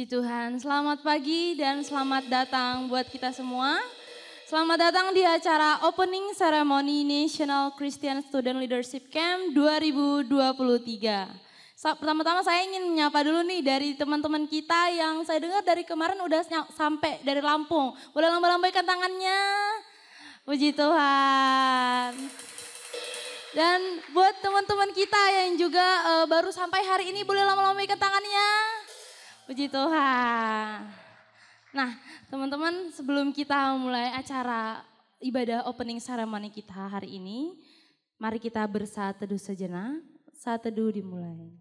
Puji Tuhan, selamat pagi dan selamat datang buat kita semua. Selamat datang di acara Opening Ceremony National Christian Student Leadership Camp 2023. Pertama-tama saya ingin menyapa dulu nih dari teman-teman kita yang saya dengar dari kemarin udah sampai dari Lampung. Boleh lambaikan tangannya? Puji Tuhan. Dan buat teman-teman kita yang juga baru sampai hari ini boleh lambaikan tangannya? Puji Tuhan. Nah teman-teman, sebelum kita mulai acara ibadah opening ceremony kita hari ini, mari kita bersaat teduh sejenak. Saat teduh dimulai.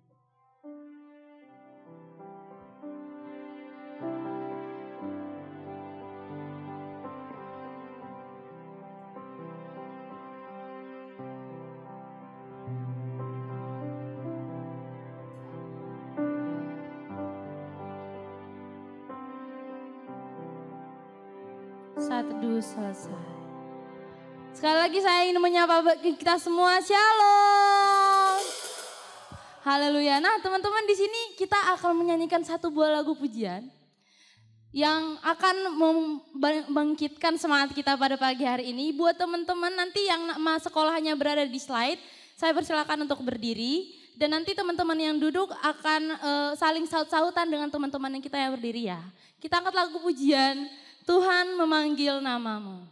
Saat teduh selesai. Sekali lagi saya ingin menyapa kita semua, Shalom. Haleluya. Nah teman-teman, di sini kita akan menyanyikan satu buah lagu pujian yang akan membangkitkan semangat kita pada pagi hari ini. Buat teman-teman nanti yang sekolahnya berada di slide, saya persilakan untuk berdiri. Dan nanti teman-teman yang duduk akan saling saut-sautan dengan teman-teman yang kita yang berdiri ya. Kita angkat lagu pujian, Tuhan memanggil namamu.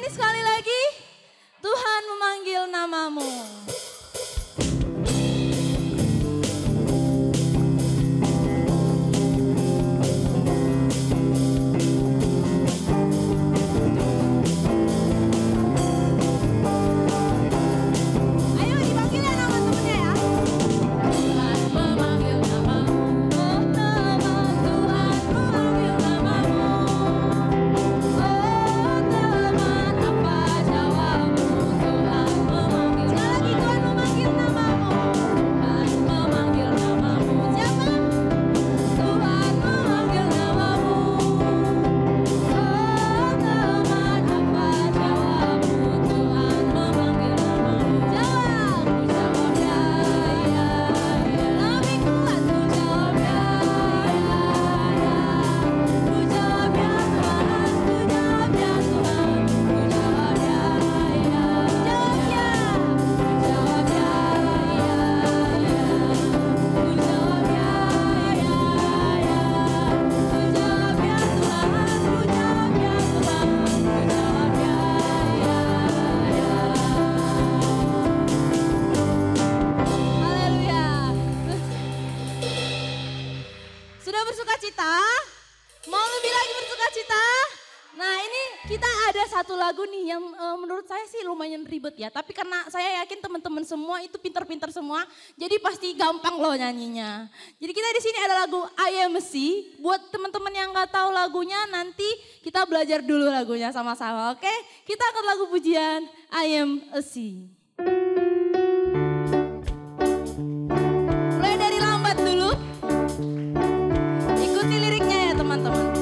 Sekali lagi, bersukacita? Mau lebih lagi bersukacita? Nah ini kita ada satu lagu nih yang menurut saya sih lumayan ribet ya. Tapi karena saya yakin teman-teman semua itu pinter-pinter semua. Jadi pasti gampang loh nyanyinya. Jadi kita di sini ada lagu I Am a Sea. Buat teman-teman yang gak tahu lagunya nanti kita belajar dulu lagunya sama-sama. Oke? Kita angkat lagu pujian I Am a Sea. Mulai dari lambat dulu. Ikuti liriknya ya teman-teman.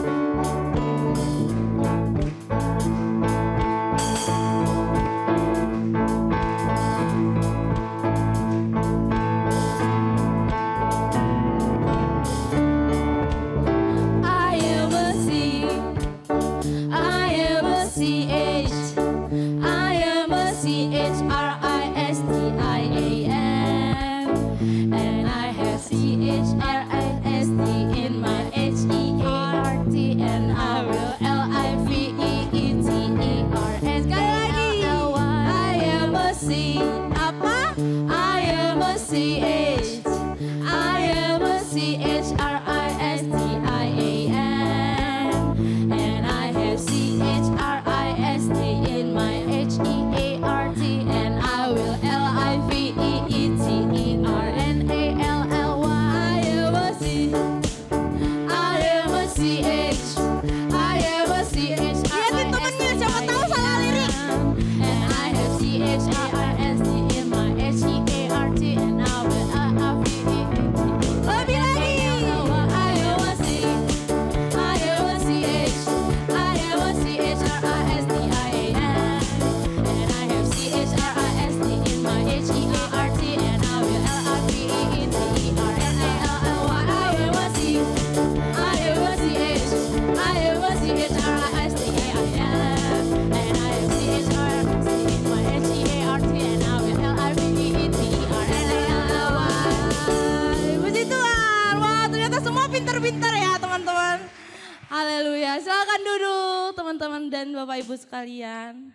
Silakan duduk teman-teman dan Bapak Ibu sekalian.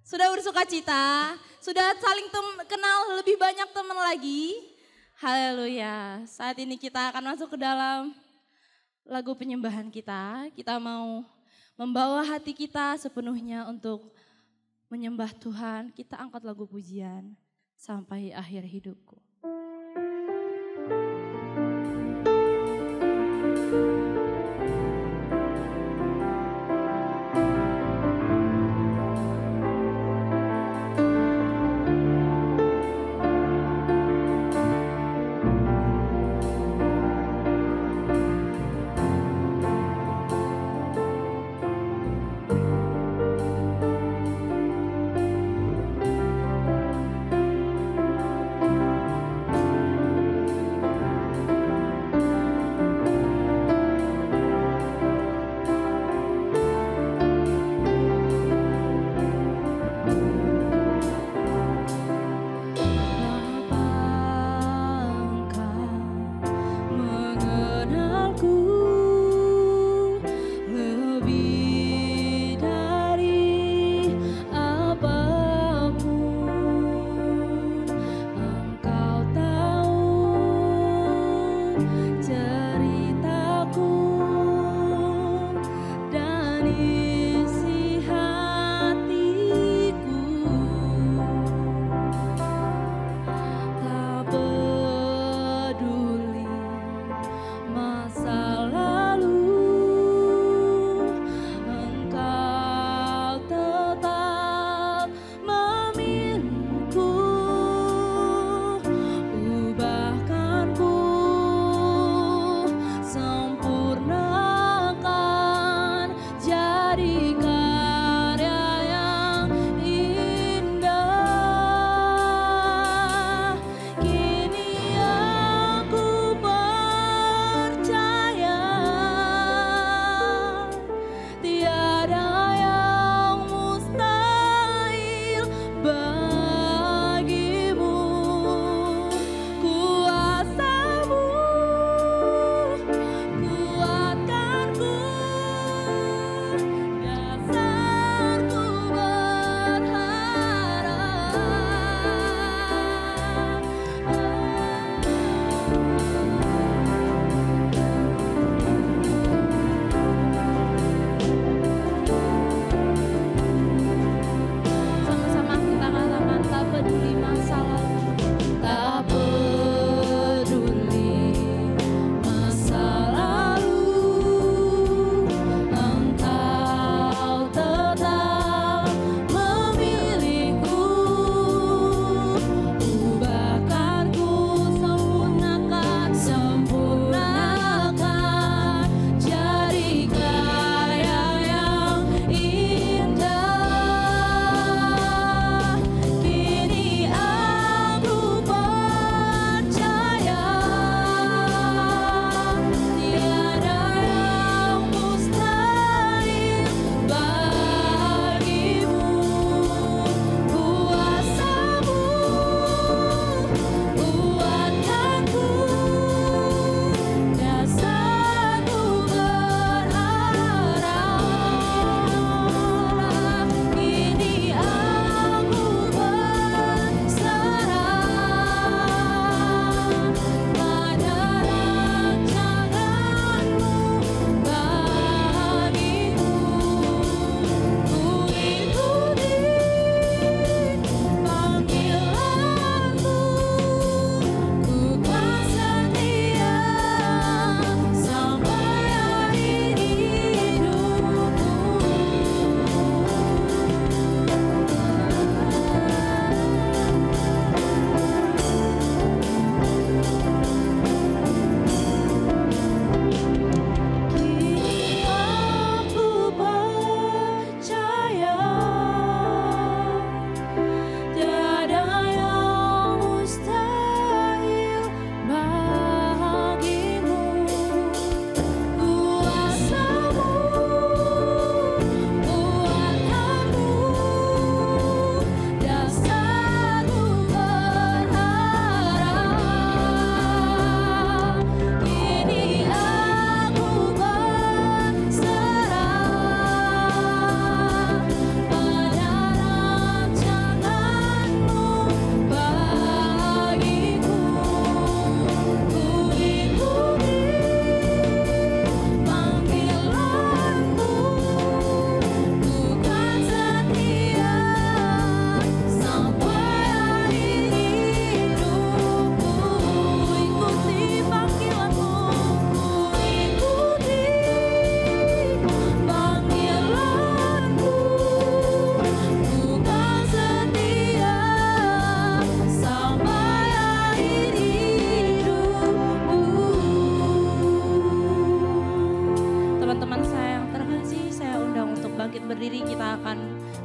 Sudah bersukacita, sudah saling kenal lebih banyak teman lagi. Haleluya. Saat ini kita akan masuk ke dalam lagu penyembahan kita. Kita mau membawa hati kita sepenuhnya untuk menyembah Tuhan. Kita angkat lagu pujian sampai akhir hidupku.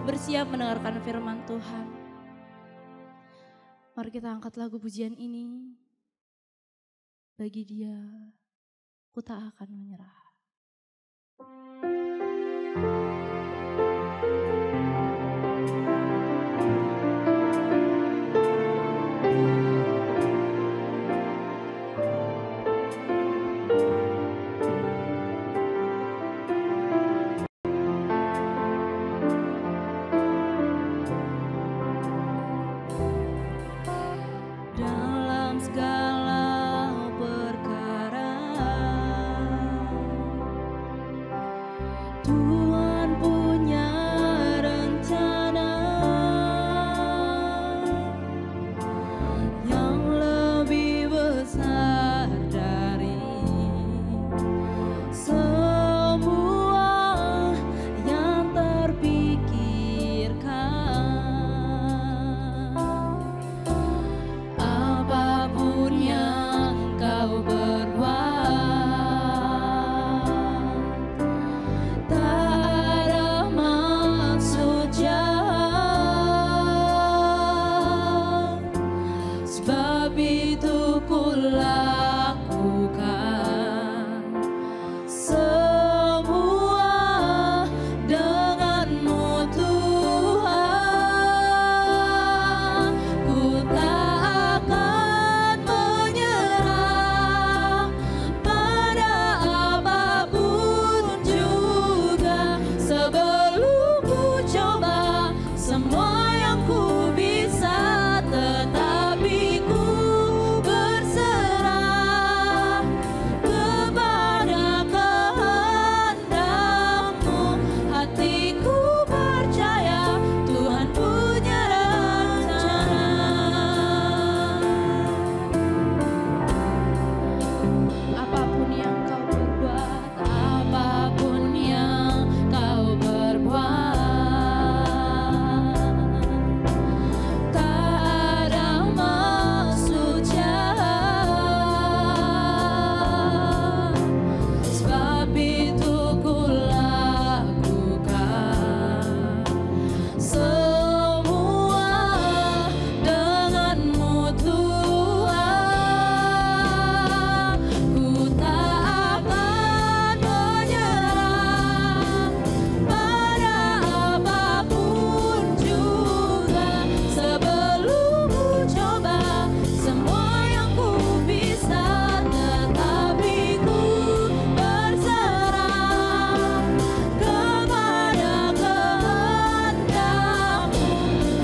bersiap mendengarkan firman Tuhan. Mari kita angkat lagu pujian ini. Bagi Dia, ku tak akan menyerah. Dalam segala perkara Tuhan punya rencana yang lebih besar dari semua yang terpikirkan. Apapun yang kau berbuat, tak ada maksud jahat. Sebab itu ku lakukan semua denganmu Tuhan. Ku tak akan menyerah pada apapun juga, sebelum ku coba semua yang ku bisa, tetapi ku berserah kepada kehendak-Mu. Hatiku percaya Tuhan punya rencana. Apapun yang kau berbuat, apapun yang kau berbuat, tak ada maksud jahat. Sebab itu ku lakukan semua denganmu Tuhan. Ku tak akan menyerah pada apapun juga, sebelum ku coba semua yang ku bisa, tetapi ku berserah kepada kehendak-Mu.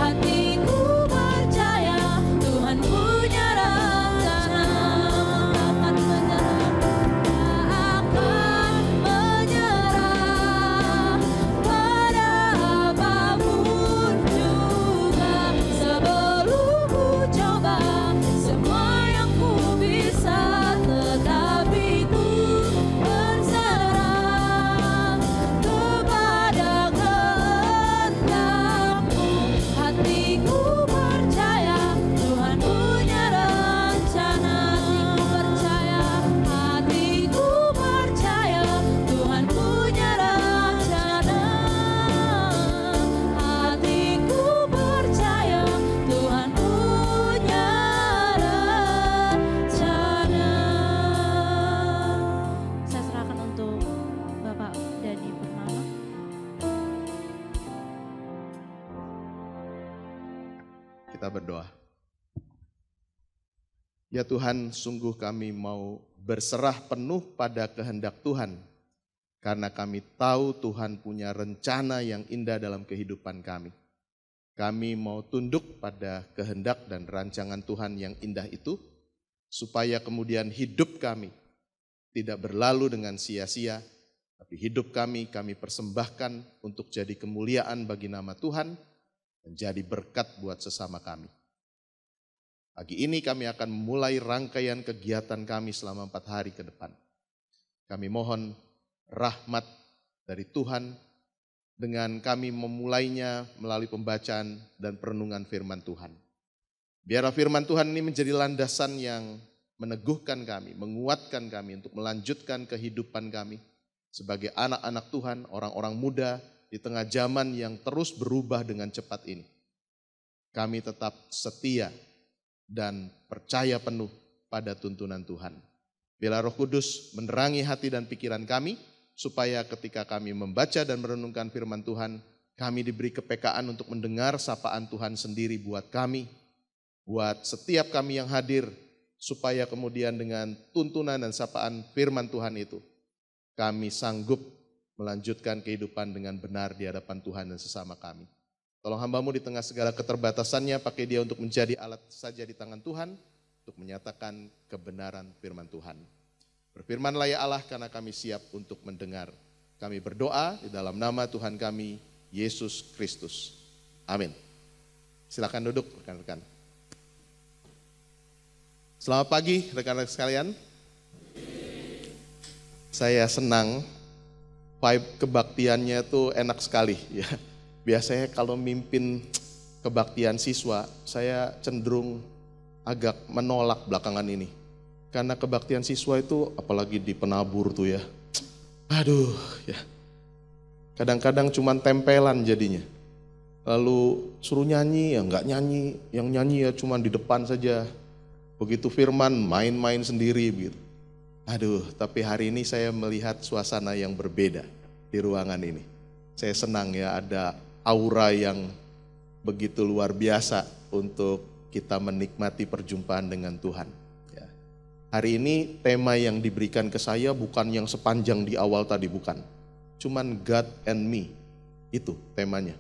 Hatiku percaya Tuhan punya rencana. Akan menyerah, tak akan menyerah pada apapun juga, sebelum ku coba semua yang ku bisa, tetapi ku berserah kepada kehendak-Mu. Hatiku percaya Tuhan punya rencana. Hatiku percaya Tuhan punya rencana. Hatiku percaya Tuhan punya rencana. Saya serahkan untuk Bapak Dani Purnama. Kita berdoa. Ya Tuhan, sungguh kami mau berserah penuh pada kehendak Tuhan, karena kami tahu Tuhan punya rencana yang indah dalam kehidupan kami. Kami mau tunduk pada kehendak dan rancangan Tuhan yang indah itu, supaya kemudian hidup kami tidak berlalu dengan sia-sia, tapi hidup kami persembahkan untuk jadi kemuliaan bagi nama Tuhan, menjadi berkat buat sesama kami. Pagi ini kami akan memulai rangkaian kegiatan kami selama 4 hari ke depan. Kami mohon rahmat dari Tuhan dengan kami memulainya melalui pembacaan dan perenungan firman Tuhan. Biarlah firman Tuhan ini menjadi landasan yang meneguhkan kami, menguatkan kami untuk melanjutkan kehidupan kami sebagai anak-anak Tuhan, orang-orang muda di tengah zaman yang terus berubah dengan cepat ini, kami tetap setia dan percaya penuh pada tuntunan Tuhan. Biarlah Roh Kudus menerangi hati dan pikiran kami, supaya ketika kami membaca dan merenungkan firman Tuhan, kami diberi kepekaan untuk mendengar sapaan Tuhan sendiri buat kami, buat setiap kami yang hadir, supaya kemudian dengan tuntunan dan sapaan firman Tuhan itu, kami sanggup melanjutkan kehidupan dengan benar di hadapan Tuhan dan sesama kami. Tolong hamba-Mu di tengah segala keterbatasannya, pakai dia untuk menjadi alat saja di tangan Tuhan, untuk menyatakan kebenaran firman Tuhan. Berfirmanlah ya Allah, karena kami siap untuk mendengar. Kami berdoa di dalam nama Tuhan kami, Yesus Kristus. Amin. Silakan duduk rekan-rekan. Selamat pagi rekan-rekan sekalian. Saya senang, vibe kebaktiannya tuh enak sekali ya. Biasanya kalau mimpin kebaktian siswa, saya cenderung agak menolak belakangan ini. Karena kebaktian siswa itu apalagi di penabur tuh ya. Aduh ya. Kadang-kadang cuman tempelan jadinya. Lalu suruh nyanyi ya nggak nyanyi, yang nyanyi ya cuman di depan saja. Begitu firman main-main sendiri begitu. Aduh, tapi hari ini saya melihat suasana yang berbeda di ruangan ini. Saya senang ya ada aura yang begitu luar biasa untuk kita menikmati perjumpaan dengan Tuhan. Ya. Hari ini tema yang diberikan ke saya bukan yang sepanjang di awal tadi, bukan. Cuman God and me, itu temanya.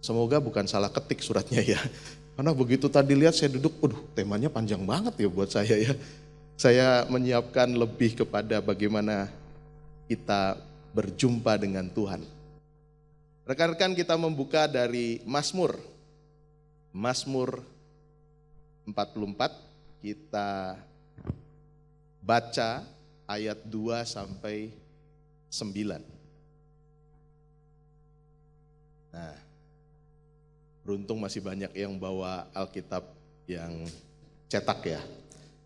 Semoga bukan salah ketik suratnya ya. Karena begitu tadi lihat saya duduk, temanya panjang banget ya buat saya ya. Saya menyiapkan lebih kepada bagaimana kita berjumpa dengan Tuhan. Rekan-rekan, kita membuka dari Mazmur 44, kita baca ayat 2 sampai 9. Nah, beruntung masih banyak yang bawa Alkitab yang cetak ya.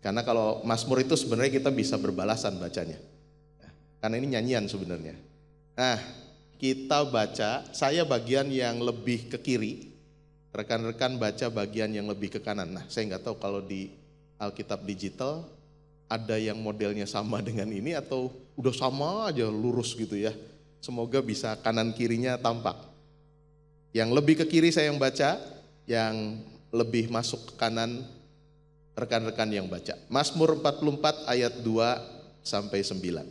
Karena kalau Mazmur itu sebenarnya kita bisa berbalasan bacanya. Karena ini nyanyian sebenarnya. Nah, kita baca, saya bagian yang lebih ke kiri, rekan-rekan baca bagian yang lebih ke kanan. Nah, saya nggak tahu kalau di Alkitab digital ada yang modelnya sama dengan ini atau udah sama aja lurus gitu ya. Semoga bisa kanan kirinya tampak. Yang lebih ke kiri saya yang baca, yang lebih masuk ke kanan rekan-rekan yang baca. Mazmur 44 ayat 2 sampai 9.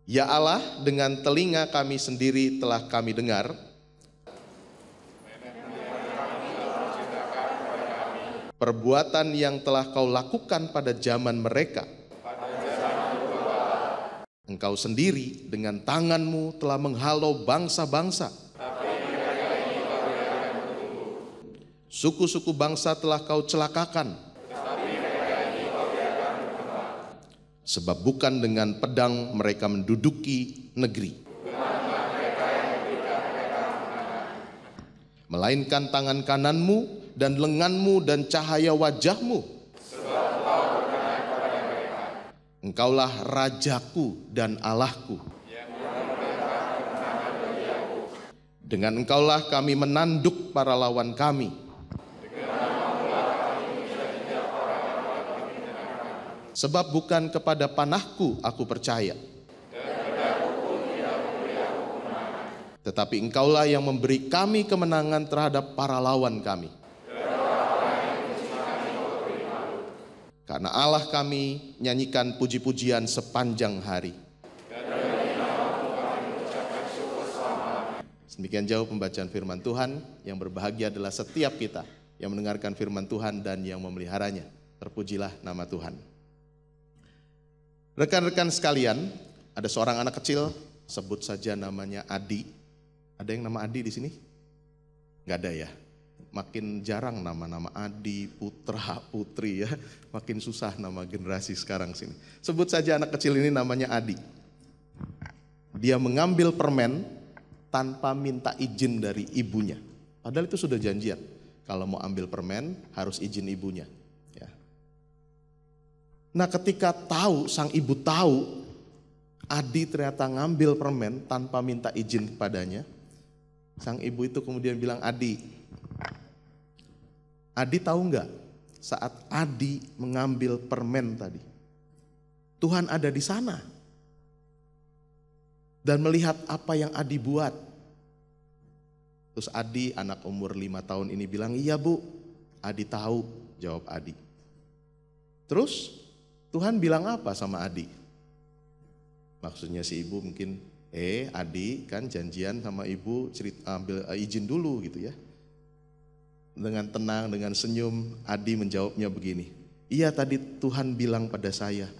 Ya Allah, dengan telinga kami sendiri telah kami dengar perbuatan yang telah kau lakukan pada zaman mereka. Engkau sendiri dengan tanganmu telah menghalau bangsa-bangsa. Suku-suku bangsa telah kau celakakan. Sebab bukan dengan pedang mereka menduduki negeri, melainkan tangan kananmu dan lenganmu dan cahaya wajahmu. Engkaulah Rajaku dan Allahku. Dengan Engkaulah kami menanduk para lawan kami. Sebab bukan kepada panahku aku percaya, tetapi Engkaulah yang memberi kami kemenangan terhadap para lawan kami. Karena Allah kami nyanyikan puji-pujian sepanjang hari. Demikian jauh pembacaan firman Tuhan. Yang berbahagia adalah setiap kita yang mendengarkan firman Tuhan dan yang memeliharanya. Terpujilah nama Tuhan. Rekan-rekan sekalian, ada seorang anak kecil, sebut saja namanya Adi. Ada yang nama Adi di sini? Nggak ada ya? Makin jarang nama-nama Adi, Putra, Putri ya. Makin susah nama generasi sekarang sini. Sebut saja anak kecil ini namanya Adi. Dia mengambil permen tanpa minta izin dari ibunya. Padahal itu sudah janjian. Kalau mau ambil permen harus izin ibunya. Nah, ketika tahu, sang ibu tahu Adi ternyata ngambil permen tanpa minta izin kepadanya. Sang ibu itu kemudian bilang, Adi tahu nggak saat Adi mengambil permen tadi, Tuhan ada di sana dan melihat apa yang Adi buat. Terus Adi, anak umur 5 tahun ini bilang, iya Bu, Adi tahu, jawab Adi. Terus Tuhan bilang apa sama Adi? Maksudnya si ibu mungkin, Adi kan janjian sama ibu ambil izin dulu gitu ya. Dengan tenang, dengan senyum, Adi menjawabnya begini, iya tadi Tuhan bilang pada saya,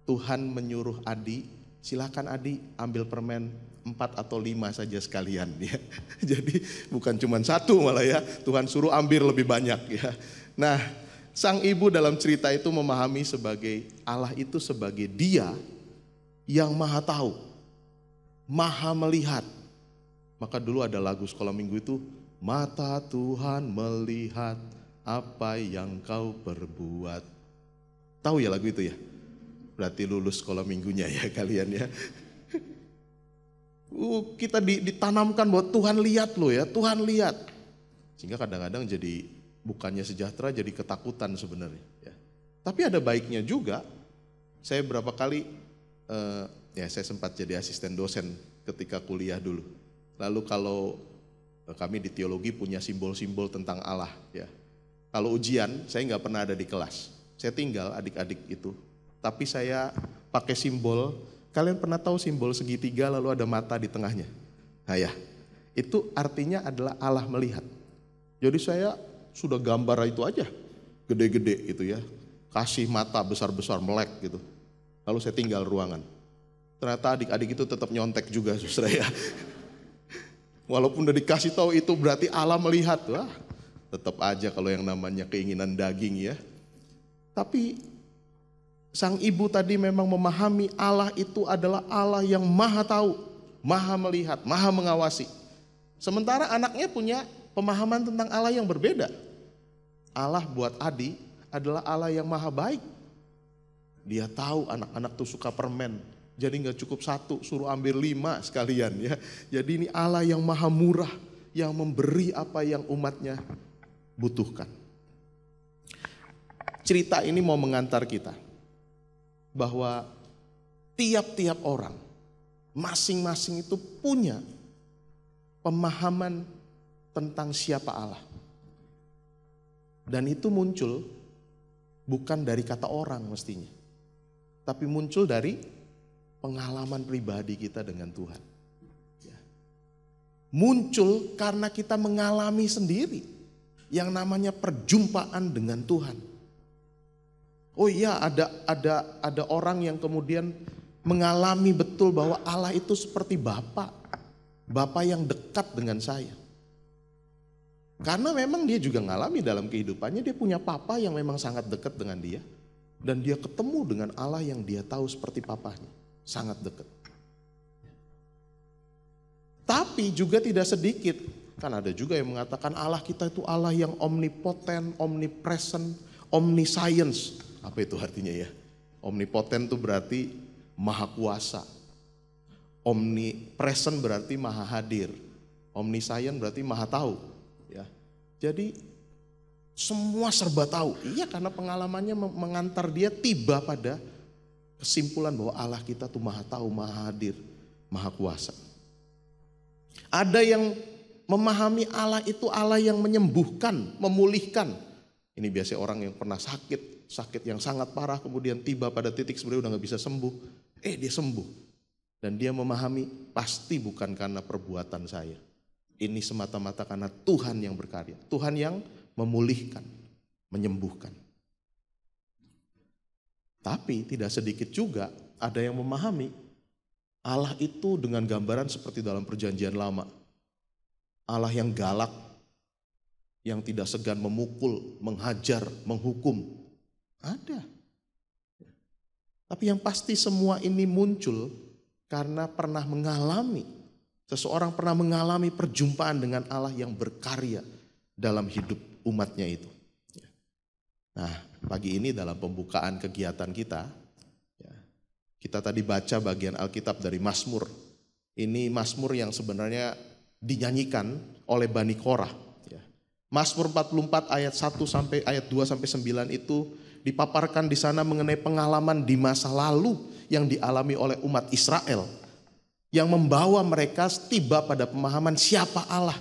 Tuhan menyuruh Adi, silakan Adi ambil permen 4 atau 5 saja sekalian ya. Jadi bukan cuma 1 malah ya, Tuhan suruh ambil lebih banyak ya. Nah, sang ibu dalam cerita itu memahami sebagai Allah itu sebagai Dia yang maha tahu, maha melihat. Maka dulu ada lagu sekolah minggu itu, mata Tuhan melihat apa yang kau perbuat. Tahu ya lagu itu ya? Berarti lulus sekolah minggunya ya kalian ya. Kita ditanamkan bahwa Tuhan lihat loh ya, Tuhan lihat. Sehingga kadang-kadang jadi bukannya sejahtera jadi ketakutan sebenarnya. Ya. Tapi ada baiknya juga. Saya berapa kali, saya sempat jadi asisten dosen ketika kuliah dulu. Lalu kalau kami di teologi punya simbol-simbol tentang Allah. Ya. Kalau ujian saya nggak pernah ada di kelas. Saya tinggal adik-adik itu. Tapi saya pakai simbol. Kalian pernah tahu simbol segitiga lalu ada mata di tengahnya? Nah ya, itu artinya adalah Allah melihat. Jadi saya sudah gambar itu aja, gede-gede gitu ya. Kasih mata besar-besar melek gitu. Lalu saya tinggal ruangan. Ternyata adik-adik itu tetap nyontek juga saudara ya. Walaupun udah dikasih tahu itu berarti Allah melihat. Wah, tetap aja kalau yang namanya keinginan daging ya. Tapi sang ibu tadi memang memahami Allah itu adalah Allah yang maha tahu, maha melihat, maha mengawasi. Sementara anaknya punya pemahaman tentang Allah yang berbeda. Allah buat Adi adalah Allah yang maha baik. Dia tahu anak-anak tuh suka permen, jadi gak cukup 1, suruh ambil 5 sekalian ya. Jadi ini Allah yang maha murah, yang memberi apa yang umatnya butuhkan. Cerita ini mau mengantar kita bahwa tiap-tiap orang masing-masing itu punya pemahaman tentang siapa Allah. Dan itu muncul bukan dari kata orang mestinya, tapi muncul dari pengalaman pribadi kita dengan Tuhan. Muncul karena kita mengalami sendiri yang namanya perjumpaan dengan Tuhan. Oh iya, ada orang yang kemudian mengalami betul bahwa Allah itu seperti Bapa yang dekat dengan saya. Karena memang dia juga mengalami dalam kehidupannya, dia punya papa yang memang sangat dekat dengan dia. Dan dia ketemu dengan Allah yang dia tahu seperti papanya, sangat dekat. Tapi juga tidak sedikit, kan ada juga yang mengatakan Allah kita itu Allah yang omnipoten, omnipresent, omniscience. Apa itu artinya ya? Omnipoten itu berarti maha kuasa. Omnipresent berarti maha hadir. Omniscient berarti maha tahu. Ya. Jadi semua serba tahu. Iya, karena pengalamannya mengantar dia tiba pada kesimpulan bahwa Allah kita tuh maha tahu, maha hadir, maha kuasa. Ada yang memahami Allah itu Allah yang menyembuhkan, memulihkan. Ini biasanya orang yang pernah sakit yang sangat parah, kemudian tiba pada titik sebenarnya udah gak bisa sembuh. Dia sembuh. Dan dia memahami pasti bukan karena perbuatan saya. Ini semata-mata karena Tuhan yang berkarya. Tuhan yang memulihkan, menyembuhkan. Tapi tidak sedikit juga ada yang memahami Allah itu dengan gambaran seperti dalam perjanjian lama. Allah yang galak, yang tidak segan memukul, menghajar, menghukum. Ada. Tapi yang pasti semua ini muncul karena pernah mengalami, seseorang pernah mengalami perjumpaan dengan Allah yang berkarya dalam hidup umatnya itu. Nah, pagi ini dalam pembukaan kegiatan kita Kita tadi baca bagian Alkitab dari Mazmur. Ini Mazmur yang sebenarnya dinyanyikan oleh Bani Korah. Mazmur 44 ayat 1 sampai ayat 2 sampai 9 itu dipaparkan di sana mengenai pengalaman di masa lalu yang dialami oleh umat Israel, yang membawa mereka tiba pada pemahaman siapa Allah.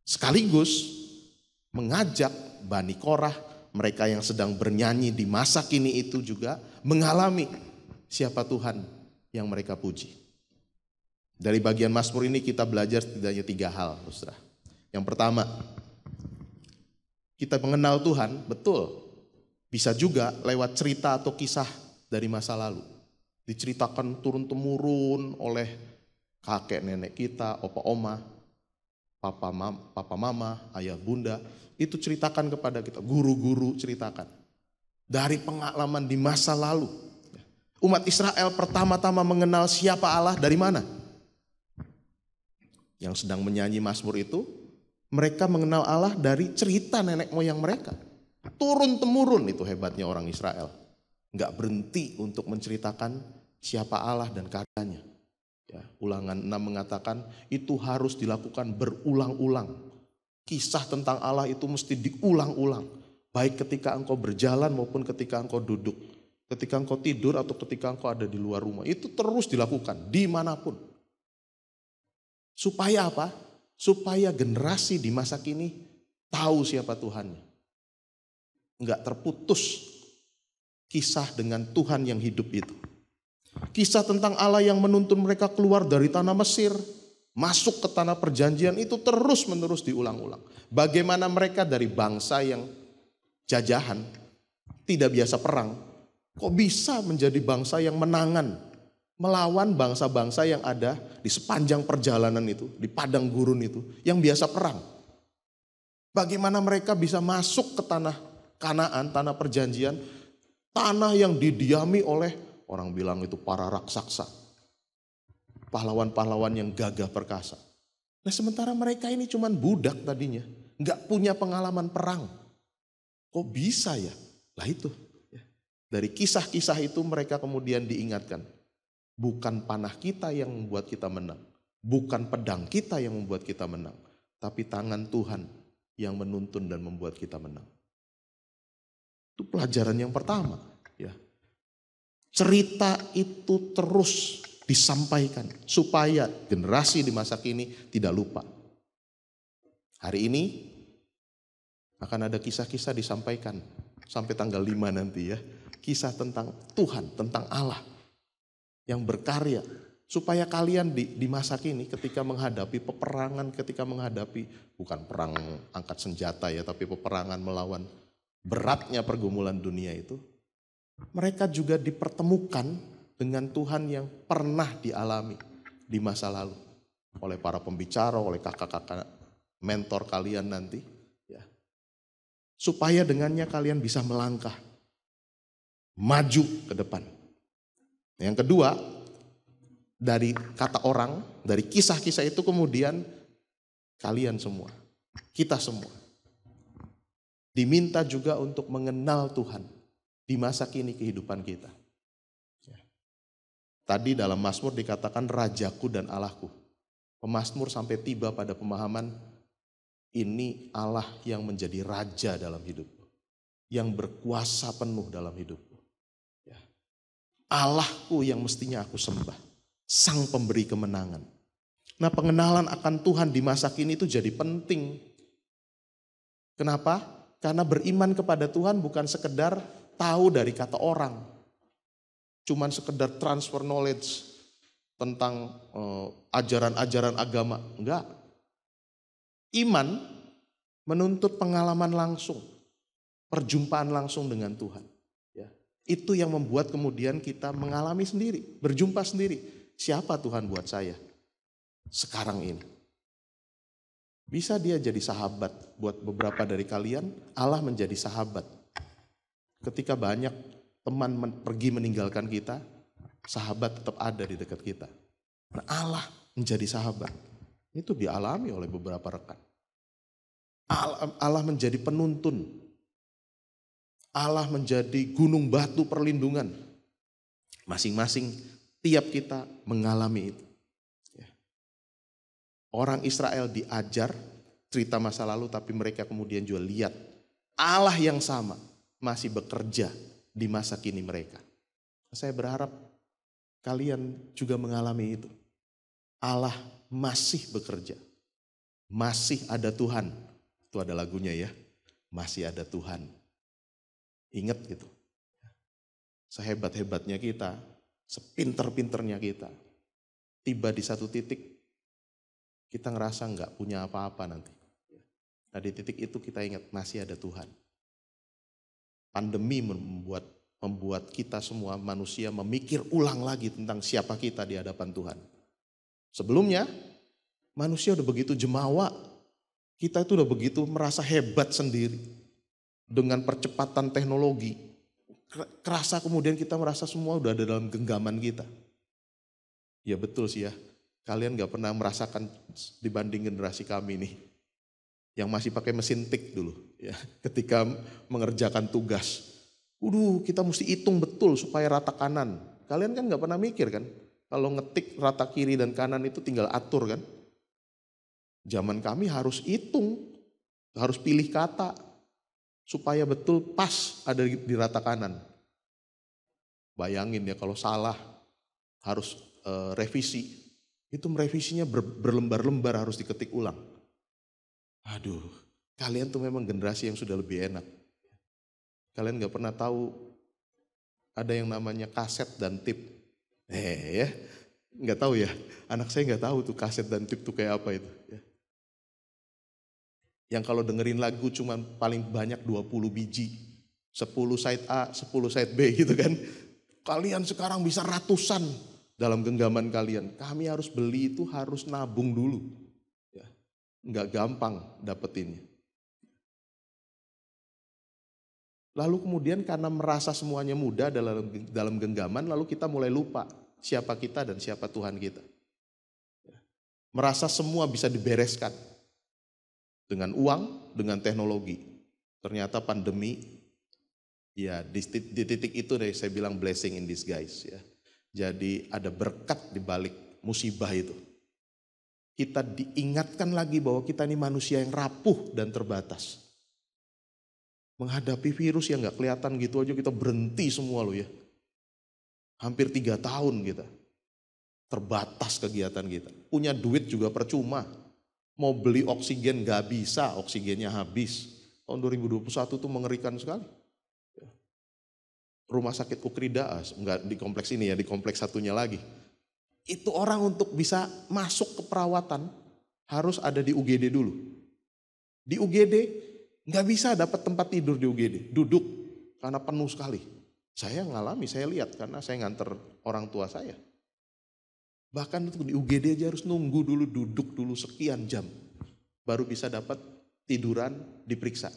Sekaligus mengajak Bani Korah, mereka yang sedang bernyanyi di masa kini itu juga mengalami siapa Tuhan yang mereka puji. Dari bagian Mazmur ini kita belajar setidaknya 3 hal, saudara. Yang pertama, kita mengenal Tuhan, betul. Bisa juga lewat cerita atau kisah dari masa lalu. Diceritakan turun-temurun oleh kakek nenek kita, opa oma, papa mama, ayah bunda. Itu ceritakan kepada kita, guru-guru ceritakan. Dari pengalaman di masa lalu. Umat Israel pertama-tama mengenal siapa Allah dari mana? Yang sedang menyanyi Mazmur itu, mereka mengenal Allah dari cerita nenek moyang mereka. Turun-temurun, itu hebatnya orang Israel. Enggak berhenti untuk menceritakan siapa Allah dan karyanya. Ya, Ulangan 6 mengatakan itu harus dilakukan berulang-ulang. Kisah tentang Allah itu mesti diulang-ulang. Baik ketika engkau berjalan maupun ketika engkau duduk. Ketika engkau tidur atau ketika engkau ada di luar rumah. Itu terus dilakukan dimanapun. Supaya apa? Supaya generasi di masa kini tahu siapa Tuhannya. Enggak terputus kisah dengan Tuhan yang hidup itu. Kisah tentang Allah yang menuntun mereka keluar dari tanah Mesir, masuk ke tanah perjanjian itu terus menerus diulang-ulang. Bagaimana mereka dari bangsa yang jajahan, tidak biasa perang, kok bisa menjadi bangsa yang menangan, melawan bangsa-bangsa yang ada di sepanjang perjalanan itu, di padang gurun itu, yang biasa perang. Bagaimana mereka bisa masuk ke tanah Kanaan, tanah perjanjian, tanah yang didiami oleh, orang bilang itu para raksasa, pahlawan-pahlawan yang gagah perkasa. Nah sementara mereka ini cuman budak tadinya, nggak punya pengalaman perang. Kok bisa ya? Lah itu, dari kisah-kisah itu mereka kemudian diingatkan. Bukan panah kita yang membuat kita menang. Bukan pedang kita yang membuat kita menang. Tapi tangan Tuhan yang menuntun dan membuat kita menang. Itu pelajaran yang pertama. Ya. Cerita itu terus disampaikan. Supaya generasi di masa kini tidak lupa. Hari ini akan ada kisah-kisah disampaikan. Sampai tanggal 5 nanti ya. Kisah tentang Tuhan, tentang Allah. Yang berkarya supaya kalian di masa kini ketika menghadapi peperangan, ketika menghadapi bukan perang angkat senjata ya, tapi peperangan melawan beratnya pergumulan dunia itu, mereka juga dipertemukan dengan Tuhan yang pernah dialami di masa lalu oleh para pembicara, oleh kakak-kakak mentor kalian nanti ya. Supaya dengannya kalian bisa melangkah maju ke depan. Yang kedua, dari kata orang, dari kisah-kisah itu kemudian kalian semua, kita semua diminta juga untuk mengenal Tuhan di masa kini kehidupan kita. Tadi dalam Mazmur dikatakan Rajaku dan Allahku. Pemazmur sampai tiba pada pemahaman ini Allah yang menjadi Raja dalam hidupku, yang berkuasa penuh dalam hidupku. Allahku yang mestinya aku sembah, Sang Pemberi kemenangan. Nah, pengenalan akan Tuhan di masa kini itu jadi penting. Kenapa? Karena beriman kepada Tuhan bukan sekedar tahu dari kata orang, cuman sekedar transfer knowledge tentang ajaran-ajaran agama. Enggak. Iman menuntut pengalaman langsung, perjumpaan langsung dengan Tuhan. Itu yang membuat kemudian kita mengalami sendiri, berjumpa sendiri. Siapa Tuhan buat saya sekarang ini? Bisa dia jadi sahabat buat beberapa dari kalian, Allah menjadi sahabat. Ketika banyak teman pergi meninggalkan kita, sahabat tetap ada di dekat kita. Nah, Allah menjadi sahabat. Itu dialami oleh beberapa rekan. Allah menjadi penuntun. Allah menjadi gunung batu perlindungan. Masing-masing tiap kita mengalami itu. Orang Israel diajar cerita masa lalu, tapi mereka kemudian juga lihat Allah yang sama masih bekerja di masa kini mereka. Saya berharap kalian juga mengalami itu. Allah masih bekerja. Masih ada Tuhan. Itu ada lagunya ya. Masih ada Tuhan. Ingat gitu. Sehebat-hebatnya kita, sepinter-pinternya kita, tiba di satu titik, kita ngerasa nggak punya apa-apa nanti. Nah di titik itu kita ingat masih ada Tuhan. Pandemi membuat kita semua manusia memikir ulang lagi tentang siapa kita di hadapan Tuhan. Sebelumnya manusia udah begitu jemawa, kita itu udah begitu merasa hebat sendiri. Dengan percepatan teknologi, kerasa kemudian kita merasa semua udah ada dalam genggaman kita. Ya betul sih ya. Kalian gak pernah merasakan dibanding generasi kami nih. Yang masih pakai mesin tik dulu. Ya, ketika mengerjakan tugas. Kita mesti hitung betul supaya rata kanan. Kalian kan gak pernah mikir kan. Kalau ngetik rata kiri dan kanan itu tinggal atur kan. Zaman kami harus hitung. Harus pilih kata. Supaya betul pas ada di rata kanan. Bayangin ya kalau salah harus revisi. Itu merevisinya berlembar-lembar harus diketik ulang. Aduh, kalian tuh memang generasi yang sudah lebih enak. Kalian gak pernah tahu ada yang namanya kaset dan tip. Ya, gak tahu ya. Anak saya gak tahu tuh kaset dan tip tuh kayak apa itu. Ya. Yang kalau dengerin lagu cuma paling banyak 20 biji. 10 side A, 10 side B gitu kan. Kalian sekarang bisa ratusan dalam genggaman kalian. Kami harus beli itu harus nabung dulu. Ya, nggak gampang dapetinnya. Lalu kemudian karena merasa semuanya mudah dalam genggaman, lalu kita mulai lupa siapa kita dan siapa Tuhan kita. Ya. Merasa semua bisa dibereskan. Dengan uang, dengan teknologi. Ternyata pandemi, ya di titik itu deh saya bilang blessing in disguise ya. Jadi ada berkat di balik musibah itu. Kita diingatkan lagi bahwa kita ini manusia yang rapuh dan terbatas. Menghadapi virus yang gak kelihatan gitu aja kita berhenti semua loh ya. Hampir 3 tahun kita. Terbatas kegiatan kita. Punya duit juga percuma. Mau beli oksigen gak bisa, oksigennya habis. Tahun 2021 tuh mengerikan sekali. Rumah sakit Ukrida, enggak di kompleks ini ya, di kompleks satunya lagi. Itu orang untuk bisa masuk ke perawatan harus ada di UGD dulu. Di UGD nggak bisa dapat tempat tidur di UGD, duduk karena penuh sekali. Saya ngalami, saya lihat karena saya nganter orang tua saya. Bahkan itu di UGD aja harus nunggu dulu, duduk dulu sekian jam. Baru bisa dapat tiduran diperiksa.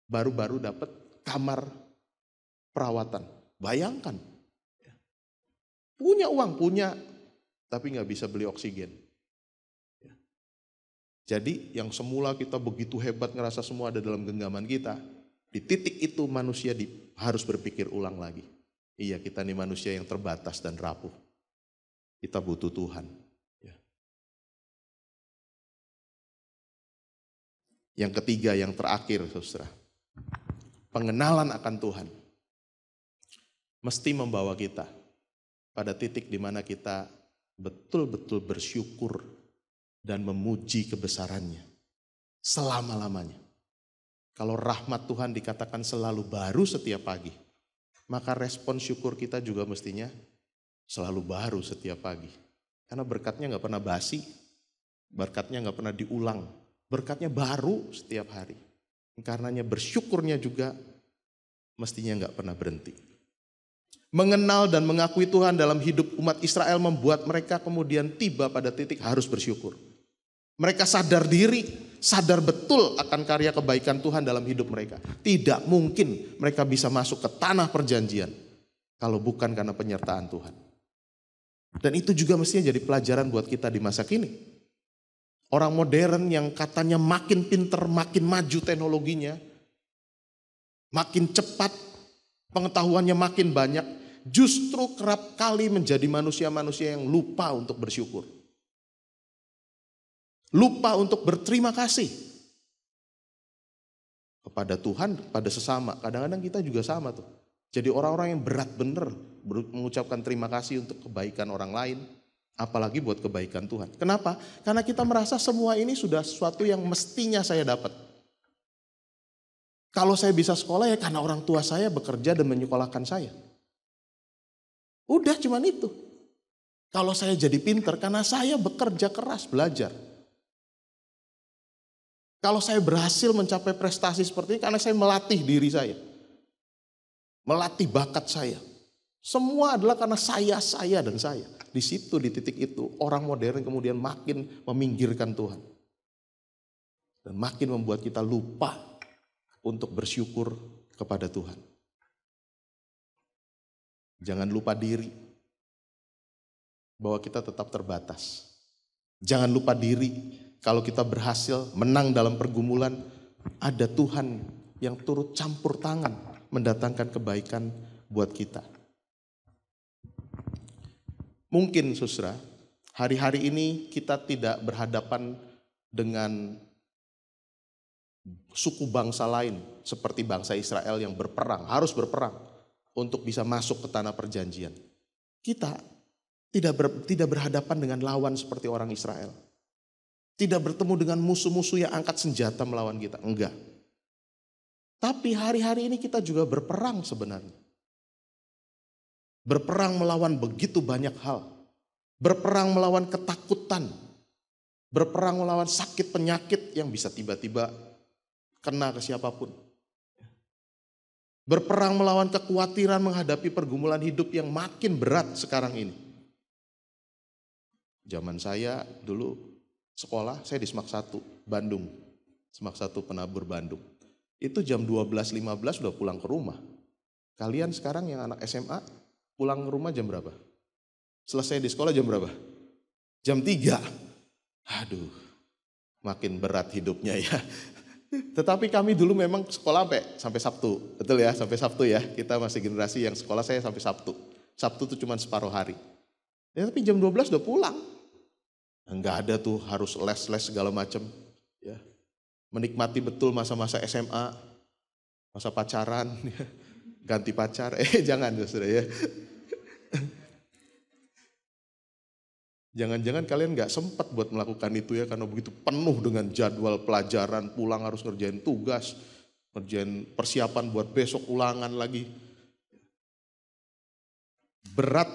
Baru dapat kamar perawatan. Bayangkan. Punya uang, tapi nggak bisa beli oksigen. Jadi yang semula kita begitu hebat ngerasa semua ada dalam genggaman kita, di titik itu manusia harus berpikir ulang lagi. Iya, kita nih manusia yang terbatas dan rapuh. Kita butuh Tuhan. Yang ketiga, yang terakhir, saudara. Pengenalan akan Tuhan mesti membawa kita pada titik di mana kita betul-betul bersyukur dan memuji kebesarannya selama-lamanya. Kalau rahmat Tuhan dikatakan selalu baru setiap pagi, maka respon syukur kita juga mestinya selalu baru setiap pagi. Karena berkatnya gak pernah basi, berkatnya gak pernah diulang, berkatnya baru setiap hari. Karenanya bersyukurnya juga mestinya gak pernah berhenti. Mengenal dan mengakui Tuhan dalam hidup umat Israel membuat mereka kemudian tiba pada titik harus bersyukur. Mereka sadar diri, sadar betul akan karya kebaikan Tuhan dalam hidup mereka. Tidak mungkin mereka bisa masuk ke tanah perjanjian kalau bukan karena penyertaan Tuhan. Dan itu juga mestinya jadi pelajaran buat kita di masa kini. Orang modern yang katanya makin pinter, makin maju teknologinya, makin cepat, pengetahuannya makin banyak, justru kerap kali menjadi manusia-manusia yang lupa untuk bersyukur. Lupa untuk berterima kasih kepada Tuhan, kepada sesama. Kadang-kadang kita juga sama tuh. Jadi orang-orang yang berat bener mengucapkan terima kasih untuk kebaikan orang lain, apalagi buat kebaikan Tuhan. Kenapa? Karena kita merasa semua ini sudah sesuatu yang mestinya saya dapat. Kalau saya bisa sekolah ya karena orang tua saya bekerja dan menyekolahkan saya. Udah cuman itu. Kalau saya jadi pinter karena saya bekerja keras belajar. Kalau saya berhasil mencapai prestasi seperti ini karena saya melatih diri saya. Melatih bakat saya. Semua adalah karena saya, dan saya. Di situ, di titik itu, orang modern kemudian makin meminggirkan Tuhan. Dan makin membuat kita lupa untuk bersyukur kepada Tuhan. Jangan lupa diri bahwa kita tetap terbatas. Jangan lupa diri kalau kita berhasil menang dalam pergumulan, ada Tuhan yang turut campur tangan mendatangkan kebaikan buat kita. Mungkin saudara, hari-hari ini kita tidak berhadapan dengan suku bangsa lain seperti bangsa Israel yang berperang, harus berperang untuk bisa masuk ke tanah perjanjian. Kita tidak berhadapan dengan lawan seperti orang Israel. Tidak bertemu dengan musuh-musuh yang angkat senjata melawan kita, enggak. Tapi hari-hari ini kita juga berperang sebenarnya. Berperang melawan begitu banyak hal. Berperang melawan ketakutan. Berperang melawan sakit penyakit yang bisa tiba-tiba kena ke siapapun. Berperang melawan kekhawatiran menghadapi pergumulan hidup yang makin berat sekarang ini. Zaman saya dulu sekolah, saya di Semak 1, Bandung. Semak 1 Penabur Bandung. Itu jam 12.15 udah pulang ke rumah. Kalian sekarang yang anak SMA pulang ke rumah jam berapa? Selesai di sekolah jam berapa? Jam 3. Aduh, makin berat hidupnya ya. Tetapi kami dulu memang sekolah sampai Sabtu. Betul ya, sampai Sabtu ya. Kita masih generasi yang sekolah saya sampai Sabtu. Sabtu itu cuma separuh hari. Ya, tapi jam 12 udah pulang. Enggak ada tuh harus les-les segala macam. Ya. Menikmati betul masa-masa SMA, masa pacaran, ganti pacar. Jangan saudara ya. Jangan-jangan kalian gak sempat buat melakukan itu ya, karena begitu penuh dengan jadwal pelajaran, pulang harus ngerjain tugas, ngerjain persiapan buat besok ulangan lagi. Berat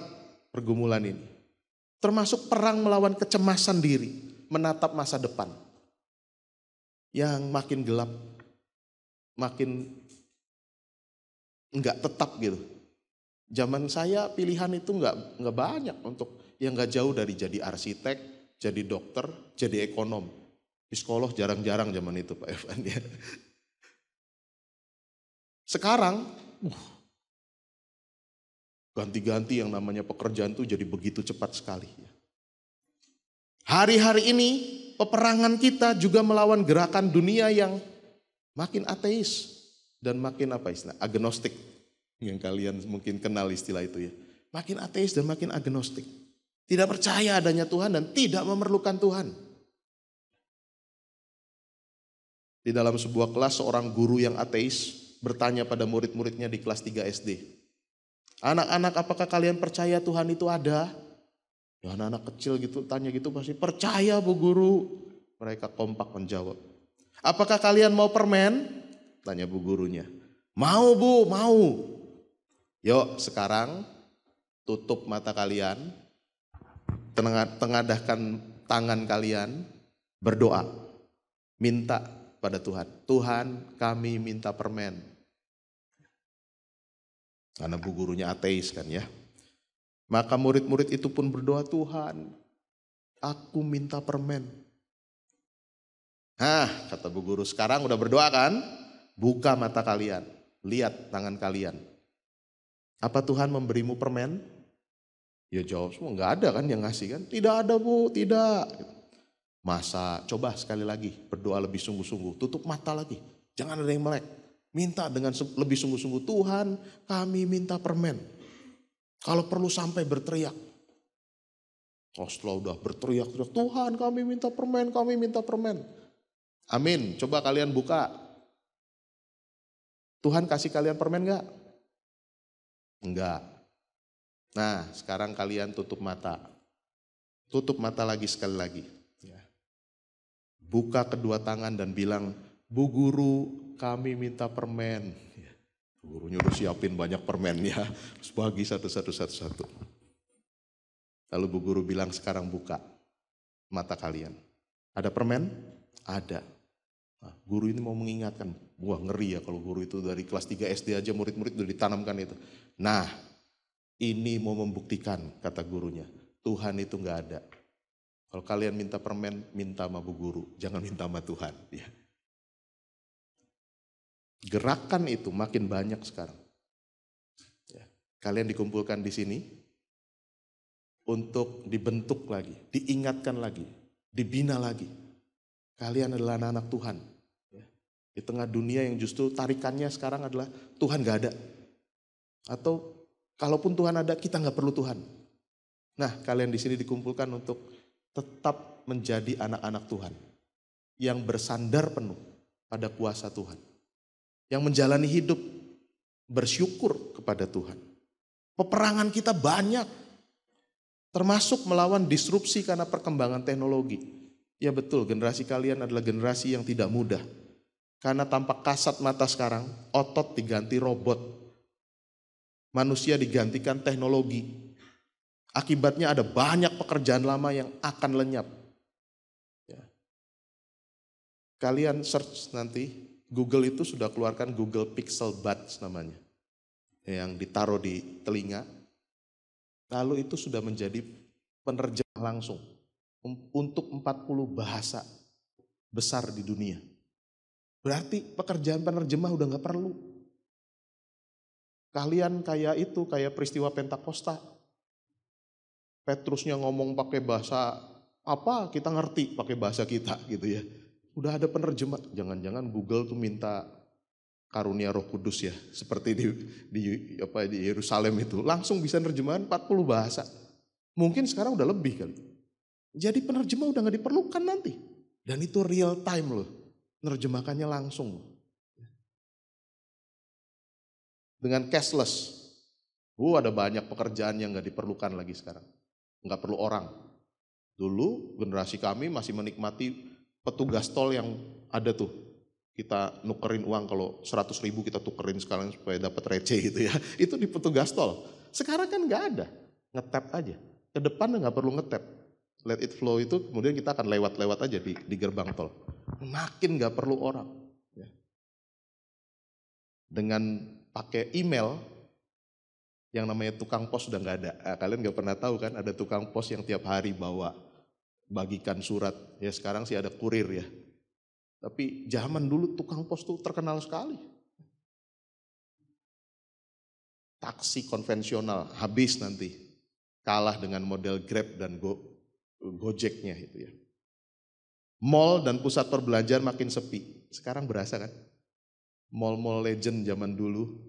pergumulan ini. Termasuk perang melawan kecemasan diri, menatap masa depan. Yang makin gelap, makin enggak tetap gitu. Zaman saya pilihan itu enggak banyak untuk yang enggak jauh dari jadi arsitek, jadi dokter, jadi ekonom. Psikolog jarang-jarang zaman itu Pak Evan ya. Sekarang ganti-ganti yang namanya pekerjaan itu jadi begitu cepat sekali. Hari-hari ini peperangan kita juga melawan gerakan dunia yang makin ateis dan makin agnostik. Yang kalian mungkin kenal istilah itu ya. Makin ateis dan makin agnostik. Tidak percaya adanya Tuhan dan tidak memerlukan Tuhan. Di dalam sebuah kelas seorang guru yang ateis bertanya pada murid-muridnya di kelas 3 SD. Anak-anak, apakah kalian percaya Tuhan itu ada? Ya, anak-anak kecil gitu tanya gitu pasti percaya Bu Guru. Mereka kompak menjawab. Apakah kalian mau permen? Tanya Bu gurunya. Mau Bu, mau. Yuk sekarang tutup mata kalian. Tengadahkan tangan kalian. Berdoa. Minta pada Tuhan. Tuhan kami minta permen. Karena Bu gurunya ateis kan ya. Maka murid-murid itu pun berdoa, Tuhan aku minta permen. Kata Bu guru, sekarang udah berdoa kan? Buka mata kalian, lihat tangan kalian. Apa Tuhan memberimu permen? Ya jawab semua, enggak ada kan yang ngasih kan? Tidak ada Bu, tidak. Masa, coba sekali lagi berdoa lebih sungguh-sungguh, tutup mata lagi. Jangan ada yang melek. Minta dengan lebih sungguh-sungguh, Tuhan kami minta permen. Kalau perlu sampai berteriak. Oh setelah udah berteriak-teriak, Tuhan kami minta permen, kami minta permen. Amin, coba kalian buka. Tuhan kasih kalian permen gak? Enggak. Nah sekarang kalian tutup mata. Tutup mata lagi sekali lagi. Buka kedua tangan dan bilang, Bu Guru kami minta permen. Gurunya udah siapin banyak permennya, terus bagi satu-satu. Lalu Bu Guru bilang sekarang buka mata kalian. Ada permen? Ada. Nah, guru ini mau mengingatkan, wah ngeri ya kalau guru itu dari kelas 3 SD aja murid-murid udah ditanamkan itu. Nah ini mau membuktikan kata gurunya, Tuhan itu gak ada. Kalau kalian minta permen, minta sama Bu Guru, jangan minta sama Tuhan. Ya. Gerakan itu makin banyak sekarang. Ya. Kalian dikumpulkan di sini untuk dibentuk lagi, diingatkan lagi, dibina lagi. Kalian adalah anak-anak Tuhan. Ya. Di tengah dunia yang justru tarikannya sekarang adalah Tuhan gak ada. Atau kalaupun Tuhan ada, kita gak perlu Tuhan. Nah kalian di sini dikumpulkan untuk tetap menjadi anak-anak Tuhan yang bersandar penuh pada kuasa Tuhan, yang menjalani hidup bersyukur kepada Tuhan. Peperangan kita banyak, termasuk melawan disrupsi karena perkembangan teknologi. Ya betul, generasi kalian adalah generasi yang tidak mudah, karena tampak kasat mata sekarang, otot diganti robot, manusia digantikan teknologi. Akibatnya ada banyak pekerjaan lama yang akan lenyap. Ya. Kalian search nanti, Google itu sudah keluarkan Google Pixel Buds namanya. Yang ditaruh di telinga. Lalu itu sudah menjadi penerjemah langsung. Untuk 40 bahasa besar di dunia. Berarti pekerjaan penerjemah udah gak perlu. Kalian kayak itu, kayak peristiwa Pentakosta. Petrusnya ngomong pakai bahasa apa, kita ngerti pakai bahasa kita gitu ya. Udah ada penerjemah, jangan-jangan Google tuh minta karunia Roh Kudus ya, seperti di Yerusalem itu, langsung bisa nerjemahan 40 bahasa. Mungkin sekarang udah lebih kali. Jadi penerjemah udah gak diperlukan nanti. Dan itu real time loh, nerjemahkannya langsung. Dengan cashless, ada banyak pekerjaan yang gak diperlukan lagi sekarang. Nggak perlu orang. Dulu generasi kami masih menikmati petugas tol yang ada tuh. Kita nukerin uang, kalau 100.000 kita tukerin sekalian supaya dapat receh gitu ya. Itu di petugas tol. Sekarang kan nggak ada. Ngetap aja. Ke depan nggak perlu ngetap. Let it flow itu kemudian kita akan lewat-lewat aja di gerbang tol. Makin nggak perlu orang. Ya. Dengan pakai email, yang namanya tukang pos sudah nggak ada. Kalian nggak pernah tahu kan ada tukang pos yang tiap hari bagikan surat. Ya sekarang sih ada kurir ya. Tapi zaman dulu tukang pos tuh terkenal sekali. Taksi konvensional habis nanti. Kalah dengan model Grab dan Gojeknya itu ya. Mall dan pusat perbelanjaan makin sepi. Sekarang berasa kan? Mall-mall legend zaman dulu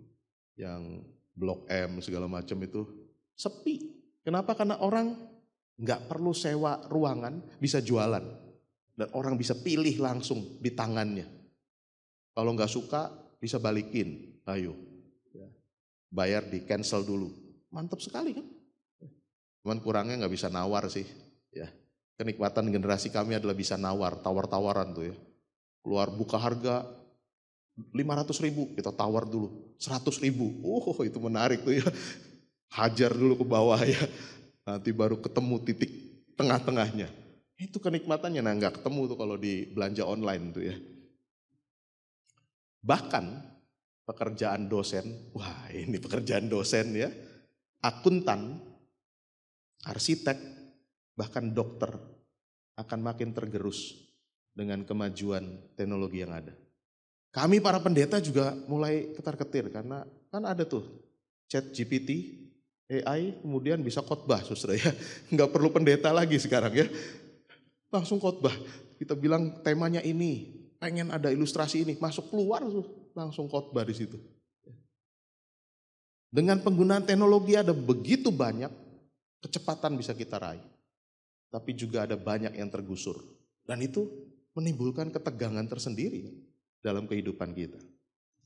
yang Blok M segala macam itu sepi. Kenapa? Karena orang nggak perlu sewa ruangan, bisa jualan. Dan orang bisa pilih langsung di tangannya. Kalau nggak suka bisa balikin, ayo. Bayar di cancel dulu. Mantap sekali kan? Cuman kurangnya nggak bisa nawar sih. Ya. Kenikmatan generasi kami adalah bisa nawar, tawar-tawaran tuh ya. Keluar buka harga 500.000 kita tawar dulu, 100.000, itu menarik tuh ya, hajar dulu ke bawah ya, nanti baru ketemu titik tengah-tengahnya, itu kenikmatannya. Nah nggak ketemu tuh kalau di belanja online tuh ya. Bahkan pekerjaan dosen, wah ini pekerjaan dosen ya, akuntan, arsitek, bahkan dokter akan makin tergerus dengan kemajuan teknologi yang ada. Kami para pendeta juga mulai ketar-ketir karena kan ada tuh ChatGPT, AI, kemudian bisa khotbah saudara ya. Nggak perlu pendeta lagi sekarang ya. Langsung khotbah. Kita bilang temanya ini, pengen ada ilustrasi ini, masuk keluar tuh langsung khotbah di situ. Dengan penggunaan teknologi ada begitu banyak kecepatan bisa kita raih. Tapi juga ada banyak yang tergusur. Dan itu menimbulkan ketegangan tersendiri dalam kehidupan kita.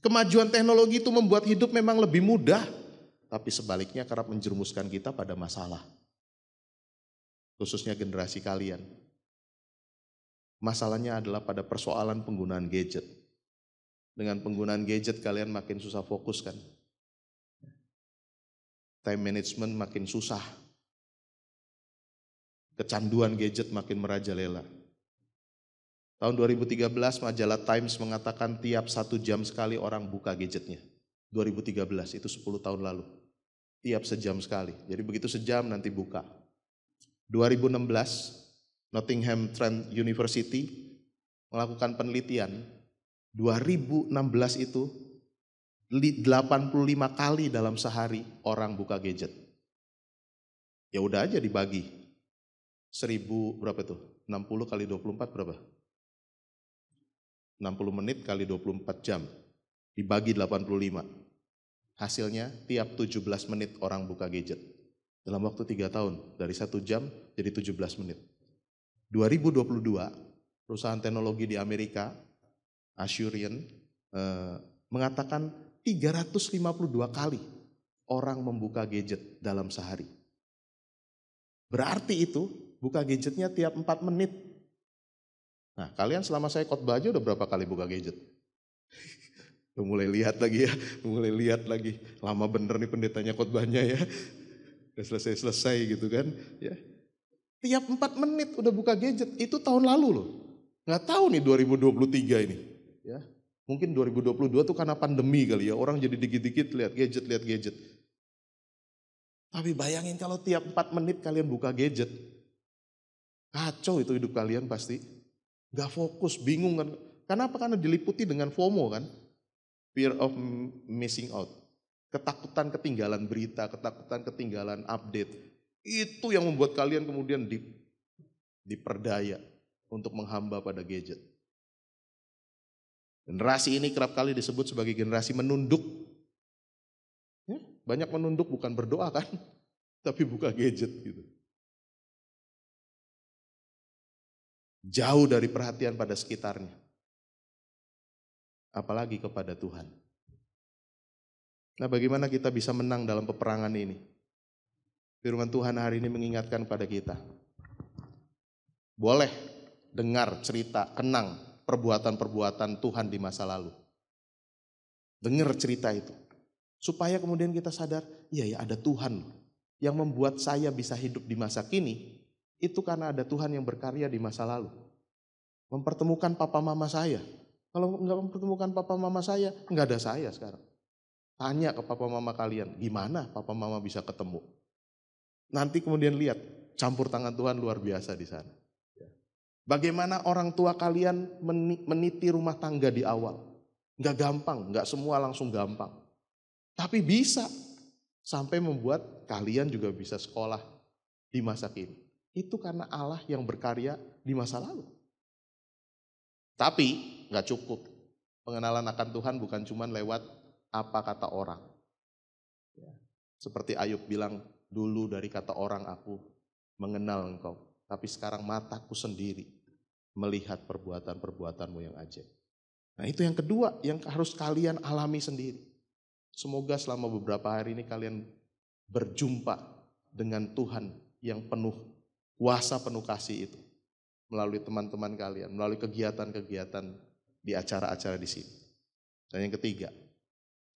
Kemajuan teknologi itu membuat hidup memang lebih mudah. Tapi sebaliknya kerap menjerumuskan kita pada masalah. Khususnya generasi kalian. Masalahnya adalah pada persoalan penggunaan gadget. Dengan penggunaan gadget kalian makin susah fokus kan. Time management makin susah. Kecanduan gadget makin merajalela. Tahun 2013 majalah Times mengatakan tiap 1 jam sekali orang buka gadgetnya. 2013 itu 10 tahun lalu. Tiap sejam sekali. Jadi begitu sejam nanti buka. 2016 Nottingham Trent University melakukan penelitian. 2016 itu 85 kali dalam sehari orang buka gadget. Ya udah aja dibagi. 1000 berapa itu? 60 kali 24 berapa? 60 menit kali 24 jam. Dibagi 85. Hasilnya tiap 17 menit orang buka gadget. Dalam waktu 3 tahun. Dari 1 jam jadi 17 menit. 2022 perusahaan teknologi di Amerika, Asurion, mengatakan 352 kali orang membuka gadget dalam sehari. Berarti itu buka gadgetnya tiap 4 menit. Nah, kalian selama saya khotbah aja udah berapa kali buka gadget? Udah mulai lihat lagi ya, mulai lihat lagi. Lama bener nih pendetanya khotbahnya ya. Udah selesai gitu kan. Ya. Tiap 4 menit udah buka gadget, itu tahun lalu loh. Nggak tahu nih 2023 ini. Ya. Mungkin 2022 tuh karena pandemi kali ya, orang jadi dikit-dikit lihat gadget. Tapi bayangin kalau tiap 4 menit kalian buka gadget, kacau itu hidup kalian pasti. Gak fokus, bingung kan. Kenapa? Karena diliputi dengan FOMO kan. Fear of missing out. Ketakutan ketinggalan berita, ketakutan ketinggalan update. Itu yang membuat kalian kemudian diperdaya untuk menghamba pada gadget. Generasi ini kerap kali disebut sebagai generasi menunduk. Ya, banyak menunduk bukan berdoa kan, tapi buka gadget gitu. Jauh dari perhatian pada sekitarnya. Apalagi kepada Tuhan. Nah, bagaimana kita bisa menang dalam peperangan ini? Firman Tuhan hari ini mengingatkan pada kita. Boleh dengar cerita, kenang perbuatan-perbuatan Tuhan di masa lalu. Dengar cerita itu. Supaya kemudian kita sadar, iya ya ada Tuhan yang membuat saya bisa hidup di masa kini. Itu karena ada Tuhan yang berkarya di masa lalu. Mempertemukan papa mama saya. Kalau nggak mempertemukan papa mama saya, nggak ada saya sekarang. Tanya ke papa mama kalian, gimana papa mama bisa ketemu? Nanti kemudian lihat, campur tangan Tuhan luar biasa di sana. Bagaimana orang tua kalian meniti rumah tangga di awal. Nggak gampang, nggak semua langsung gampang. Tapi bisa, sampai membuat kalian juga bisa sekolah di masa kini. Itu karena Allah yang berkarya di masa lalu. Tapi gak cukup. Pengenalan akan Tuhan bukan cuma lewat apa kata orang. Seperti Ayub bilang, dulu dari kata orang aku mengenal engkau. Tapi sekarang mataku sendiri melihat perbuatan-perbuatanmu yang ajaib. Nah itu yang kedua yang harus kalian alami sendiri. Semoga selama beberapa hari ini kalian berjumpa dengan Tuhan yang penuh kuasa, penuh kasih itu. Melalui teman-teman kalian, melalui kegiatan-kegiatan di acara-acara di sini. Dan yang ketiga,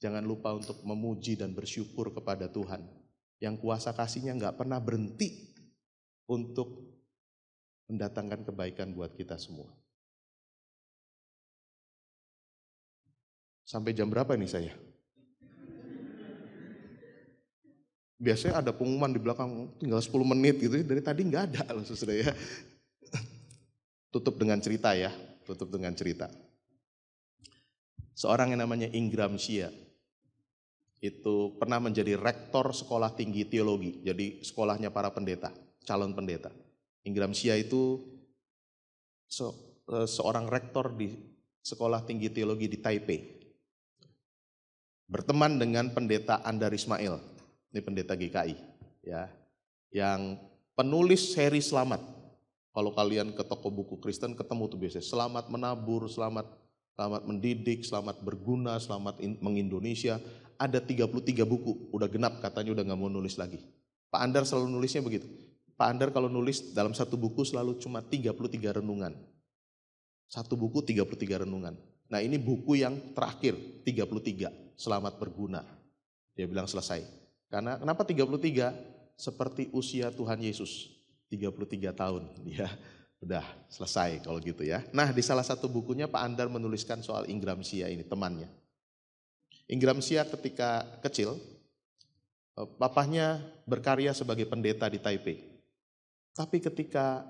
jangan lupa untuk memuji dan bersyukur kepada Tuhan. Yang kuasa kasihnya gak pernah berhenti untuk mendatangkan kebaikan buat kita semua. Sampai jam berapa nih saya? Biasanya ada pengumuman di belakang tinggal 10 menit gitu, dari tadi nggak ada loh saudara ya. Tutup dengan cerita ya, tutup dengan cerita. Seorang yang namanya Ingram Shia itu pernah menjadi rektor sekolah tinggi teologi, jadi sekolahnya para pendeta, calon pendeta. Ingram Shia itu seorang rektor di sekolah tinggi teologi di Taipei. berteman dengan pendeta Andar Ismail, ini pendeta GKI, ya, yang penulis seri Selamat. Kalau kalian ke toko buku Kristen ketemu tuh biasanya Selamat Menabur, Selamat Mendidik, Selamat Berguna, Selamat Mengindonesia. Ada 33 buku, udah genap katanya udah gak mau nulis lagi. Pak Andar selalu nulisnya begitu. Pak Andar kalau nulis dalam satu buku selalu cuma 33 renungan. Satu buku 33 renungan. Nah ini buku yang terakhir 33, Selamat Berguna. Dia bilang selesai. Karena kenapa 33? Seperti usia Tuhan Yesus, 33 tahun. Dia udah selesai kalau gitu ya. Nah di salah satu bukunya Pak Andar menuliskan soal Ingram Sia ini, temannya. Ingram Sia ketika kecil, papahnya berkarya sebagai pendeta di Taipei. Tapi ketika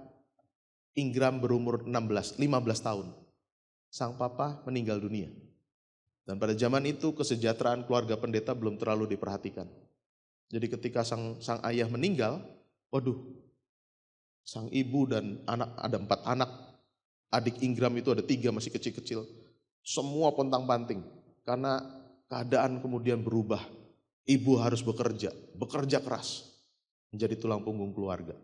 Ingram berumur 15 tahun, sang papa meninggal dunia. Dan pada zaman itu kesejahteraan keluarga pendeta belum terlalu diperhatikan. Jadi ketika sang ayah meninggal, waduh, sang ibu dan ada 4 anak, adik Ingram itu ada 3 masih kecil-kecil, semua pontang-panting karena keadaan kemudian berubah. Ibu harus bekerja keras, menjadi tulang punggung keluarga.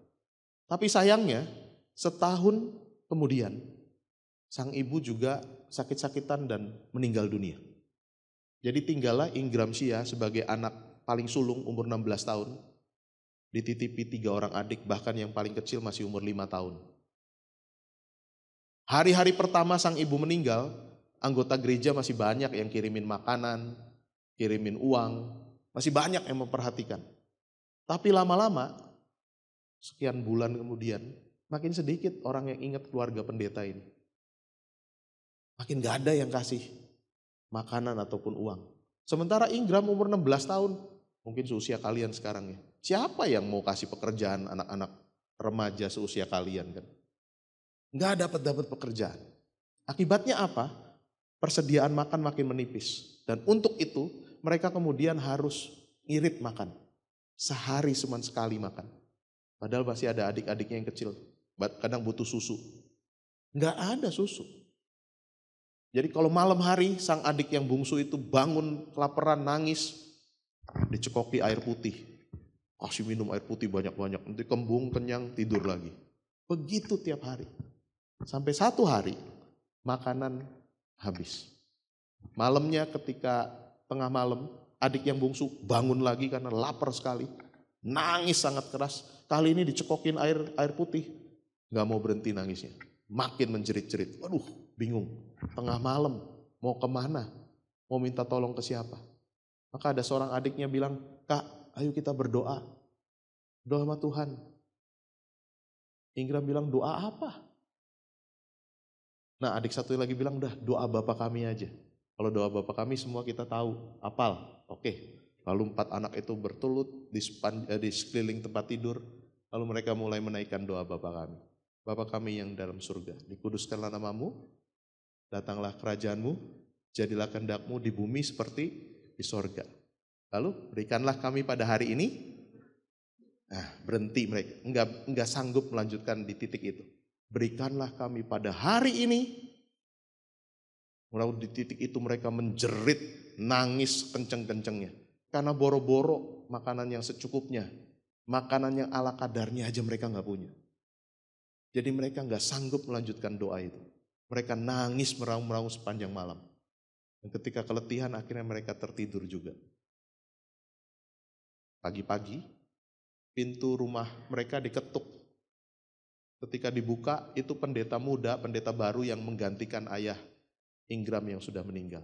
Tapi sayangnya setahun kemudian sang ibu juga sakit-sakitan dan meninggal dunia. Jadi tinggallah Ingram Sia sebagai anak paling sulung umur 16 tahun, dititipi 3 orang adik, bahkan yang paling kecil masih umur 5 tahun. Hari-hari pertama sang ibu meninggal, anggota gereja masih banyak yang kirimin makanan, kirimin uang, masih banyak yang memperhatikan. Tapi lama-lama, sekian bulan kemudian, makin sedikit orang yang ingat keluarga pendeta ini. Makin gak ada yang kasih makanan ataupun uang. Sementara Ingram umur 16 tahun, mungkin seusia kalian sekarang ya. Siapa yang mau kasih pekerjaan anak-anak remaja seusia kalian kan? Gak dapat pekerjaan. Akibatnya apa? Persediaan makan makin menipis. Dan untuk itu mereka kemudian harus ngirit makan. Sehari cuma sekali makan. Padahal masih ada adik-adiknya yang kecil. Kadang butuh susu. Gak ada susu. Jadi kalau malam hari sang adik yang bungsu itu bangun kelaparan, nangis, dicekoki air putih. Kasih minum air putih banyak-banyak. Nanti kembung, kenyang, tidur lagi. Begitu tiap hari. Sampai satu hari makanan habis. Malamnya ketika tengah malam, adik yang bungsu bangun lagi karena lapar sekali. Nangis sangat keras. Kali ini dicekokin air putih. Gak mau berhenti nangisnya. Makin menjerit-jerit. Waduh, bingung. Tengah malam, mau kemana? Mau minta tolong ke siapa? Maka ada seorang adiknya bilang, Kak, ayo kita berdoa. Doa sama Tuhan. Ingram bilang, doa apa? Nah adik satu lagi bilang, udah doa Bapa kami aja. Kalau doa Bapa kami semua kita tahu, hafal. Oke. Lalu 4 anak itu bertulut di sekeliling tempat tidur. Lalu mereka mulai menaikkan doa Bapa kami. Bapa kami yang dalam surga, dikuduskanlah namamu, datanglah kerajaanmu, jadilah kehendakmu di bumi seperti di sorga. Lalu berikanlah kami pada hari ini. Nah berhenti mereka, enggak sanggup melanjutkan di titik itu. Berikanlah kami pada hari ini. Lalu di titik itu mereka menjerit, nangis kenceng-kencengnya. Karena boro-boro makanan yang secukupnya, makanan yang ala kadarnya aja mereka gak punya. Jadi mereka gak sanggup melanjutkan doa itu. Mereka nangis meraung-meraung sepanjang malam. Dan ketika keletihan akhirnya mereka tertidur juga. Pagi-pagi pintu rumah mereka diketuk. Ketika dibuka itu pendeta muda, pendeta baru yang menggantikan ayah Ingram yang sudah meninggal.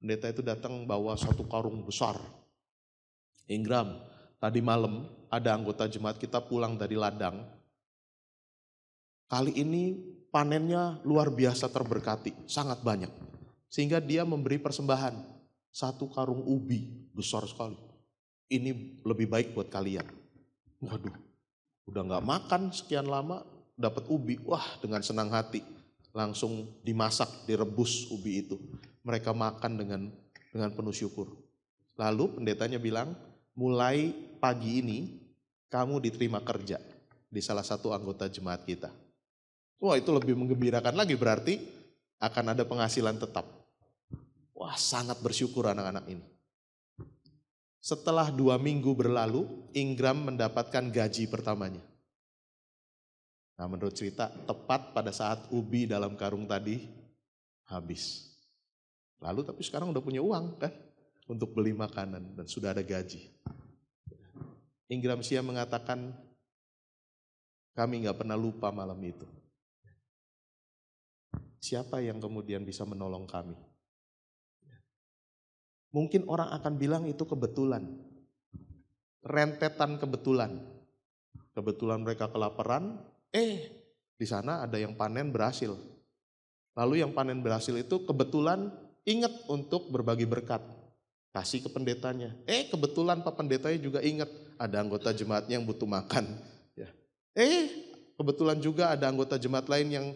Pendeta itu datang bawa satu karung besar. Ingram, tadi malam ada anggota jemaat kita pulang dari ladang. Kali ini panennya luar biasa terberkati, sangat banyak. Sehingga dia memberi persembahan, 1 karung ubi besar sekali. Ini lebih baik buat kalian. Waduh, udah gak makan sekian lama, dapat ubi. Wah, dengan senang hati. Langsung dimasak, direbus ubi itu. Mereka makan dengan penuh syukur. Lalu pendetanya bilang, mulai pagi ini kamu diterima kerja di salah satu anggota jemaat kita. Wah, itu lebih menggembirakan lagi, berarti akan ada penghasilan tetap. Wah, sangat bersyukur anak-anak ini. Setelah 2 minggu berlalu, Ingram mendapatkan gaji pertamanya. Nah, menurut cerita, tepat pada saat ubi dalam karung tadi habis. Lalu tapi sekarang udah punya uang kan untuk beli makanan dan sudah ada gaji. Ingram Sia mengatakan, kami gak pernah lupa malam itu. Siapa yang kemudian bisa menolong kami? Mungkin orang akan bilang itu kebetulan. Rentetan kebetulan. Kebetulan mereka kelaparan, di sana ada yang panen berhasil. Lalu yang panen berhasil itu kebetulan ingat untuk berbagi berkat. Kasih ke pendetanya. Kebetulan Pak Pendetanya juga ingat ada anggota jemaatnya yang butuh makan. Ya. Kebetulan juga ada anggota jemaat lain yang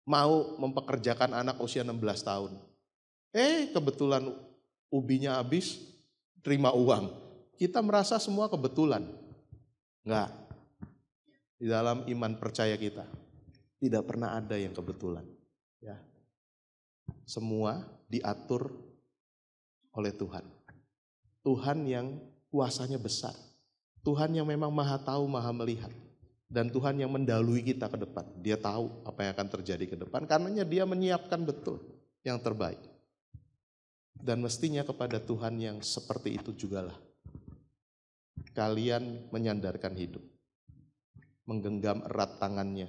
mau mempekerjakan anak usia 16 tahun. Kebetulan ubinya habis, terima uang. Kita merasa semua kebetulan. Enggak. Di dalam iman percaya kita, tidak pernah ada yang kebetulan. Ya. Semua diatur oleh Tuhan. Tuhan yang kuasanya besar. Tuhan yang memang maha tahu, maha melihat. Dan Tuhan yang mendahului kita ke depan. Dia tahu apa yang akan terjadi ke depan, karenanya dia menyiapkan betul yang terbaik. Dan mestinya kepada Tuhan yang seperti itu jugalah kalian menyandarkan hidup, menggenggam erat tangannya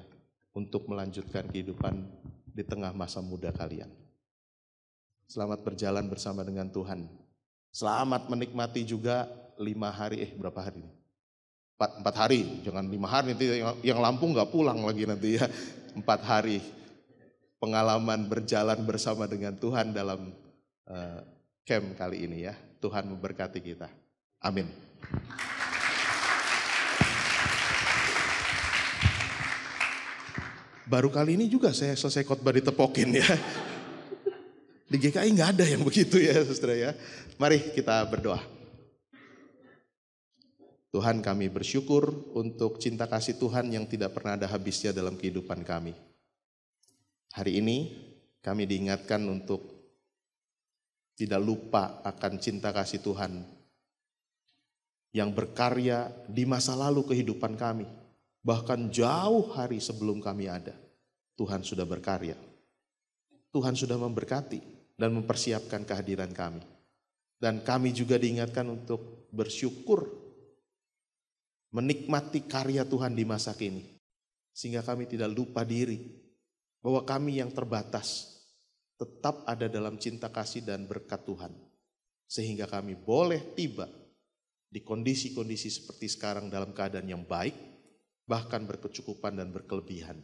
untuk melanjutkan kehidupan di tengah masa muda kalian. Selamat berjalan bersama dengan Tuhan. Selamat menikmati juga 5 hari, berapa hari? 4 hari, jangan 5 hari, nanti yang Lampung gak pulang lagi nanti ya. 4 hari pengalaman berjalan bersama dengan Tuhan dalam camp kali ini ya. Tuhan memberkati kita. Amin. Baru kali ini juga saya selesai khotbah ditepokin ya. Di GKI gak ada yang begitu ya saudara ya. Mari kita berdoa. Tuhan, kami bersyukur untuk cinta kasih Tuhan yang tidak pernah ada habisnya dalam kehidupan kami. Hari ini kami diingatkan untuk tidak lupa akan cinta kasih Tuhan yang berkarya di masa lalu kehidupan kami. Bahkan jauh hari sebelum kami ada, Tuhan sudah berkarya. Tuhan sudah memberkati dan mempersiapkan kehadiran kami. Dan kami juga diingatkan untuk bersyukur, menikmati karya Tuhan di masa kini. Sehingga kami tidak lupa diri bahwa kami yang terbatas tetap ada dalam cinta kasih dan berkat Tuhan. Sehingga kami boleh tiba di kondisi-kondisi seperti sekarang dalam keadaan yang baik, bahkan berkecukupan dan berkelebihan.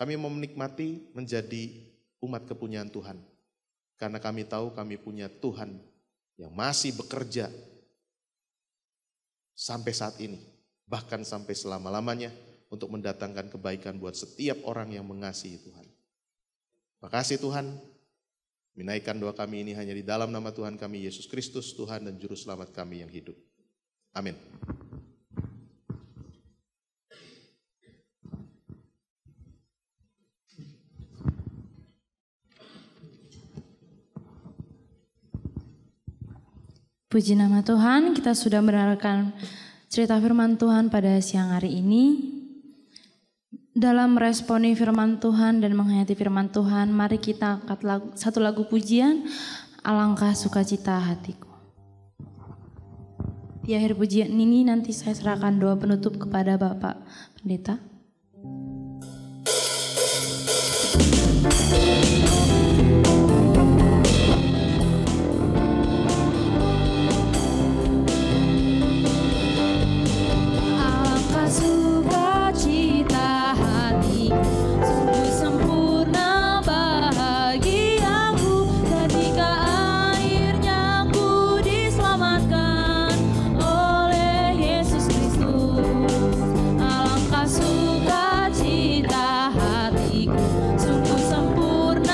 Kami mau menikmati menjadi umat kepunyaan Tuhan. Karena kami tahu kami punya Tuhan yang masih bekerja sampai saat ini. Bahkan sampai selama-lamanya untuk mendatangkan kebaikan buat setiap orang yang mengasihi Tuhan. Makasih Tuhan, menaikkan doa kami ini hanya di dalam nama Tuhan kami Yesus Kristus, Tuhan dan Juru Selamat kami yang hidup. Amin. Puji nama Tuhan, kita sudah mendengarkan cerita firman Tuhan pada siang hari ini. Dalam meresponi firman Tuhan dan menghayati firman Tuhan, mari kita angkat satu lagu pujian, Alangkah Sukacita Hatiku. Di akhir pujian ini nanti saya serahkan doa penutup kepada Bapak Pendeta. Sukacita hatiku sungguh sempurna.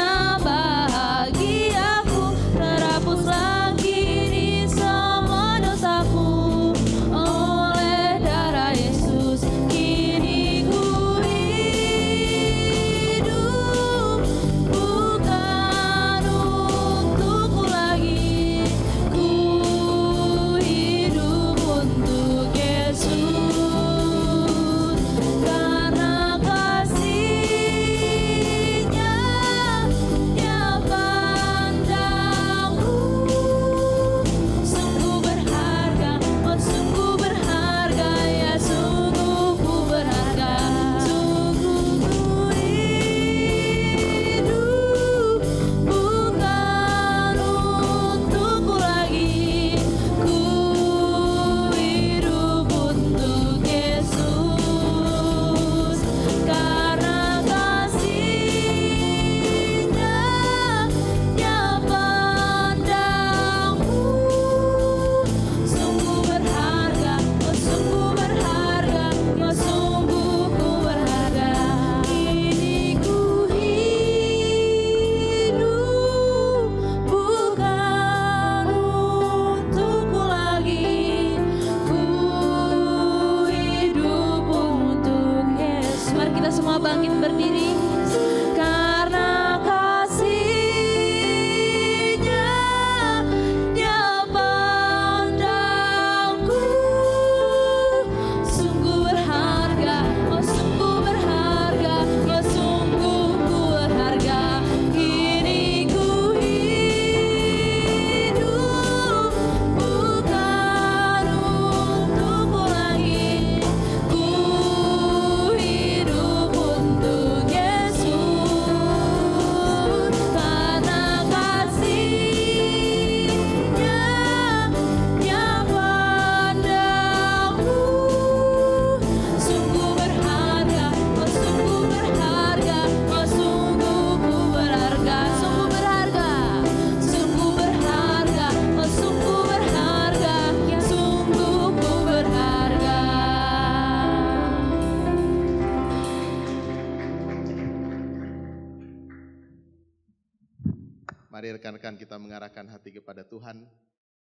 Mari rekan-rekan kita mengarahkan hati kepada Tuhan.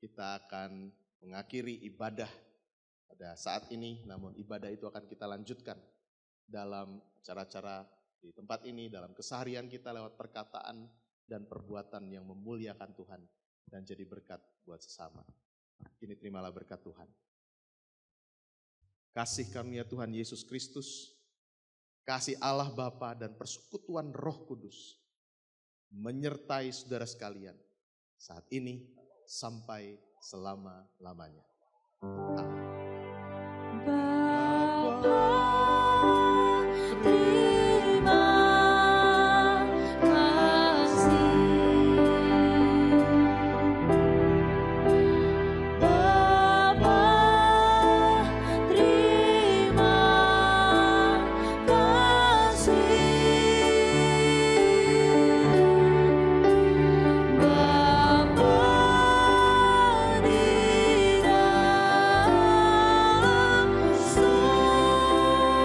Kita akan mengakhiri ibadah pada saat ini, namun ibadah itu akan kita lanjutkan dalam cara-cara di tempat ini, dalam keseharian kita lewat perkataan dan perbuatan yang memuliakan Tuhan dan jadi berkat buat sesama. Kini terimalah berkat Tuhan. Kasih karunia Tuhan Yesus Kristus, kasih Allah Bapa dan persekutuan Roh Kudus menyertai saudara sekalian saat ini sampai selama-lamanya. Amin. Bapa, terima kasih. Bapa, terima kasih. Bapa di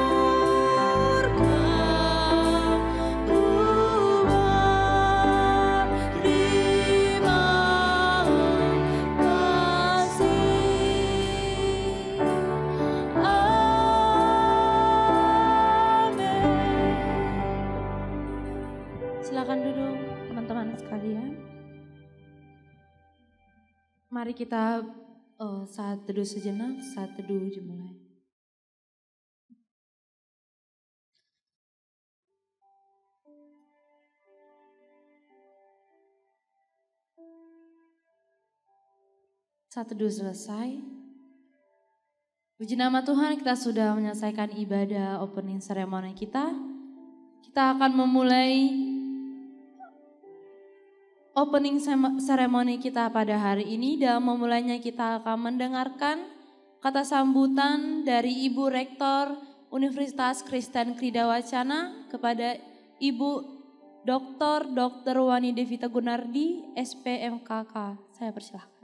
dalam surga, Tuhan terima kasih. Amin. Silakan duduk teman-teman sekalian. Mari kita saat teduh sejenak, saat teduh dimulai. Saat teduh selesai, puji nama Tuhan, kita sudah menyelesaikan ibadah opening ceremony kita. Kita akan memulai opening ceremony kita pada hari ini. Dalam memulainya kita akan mendengarkan kata sambutan dari Ibu Rektor Universitas Kristen Krida Wacana kepada Ibu Dr. Wani Devita Gunardi, SPMKK. Saya persilahkan.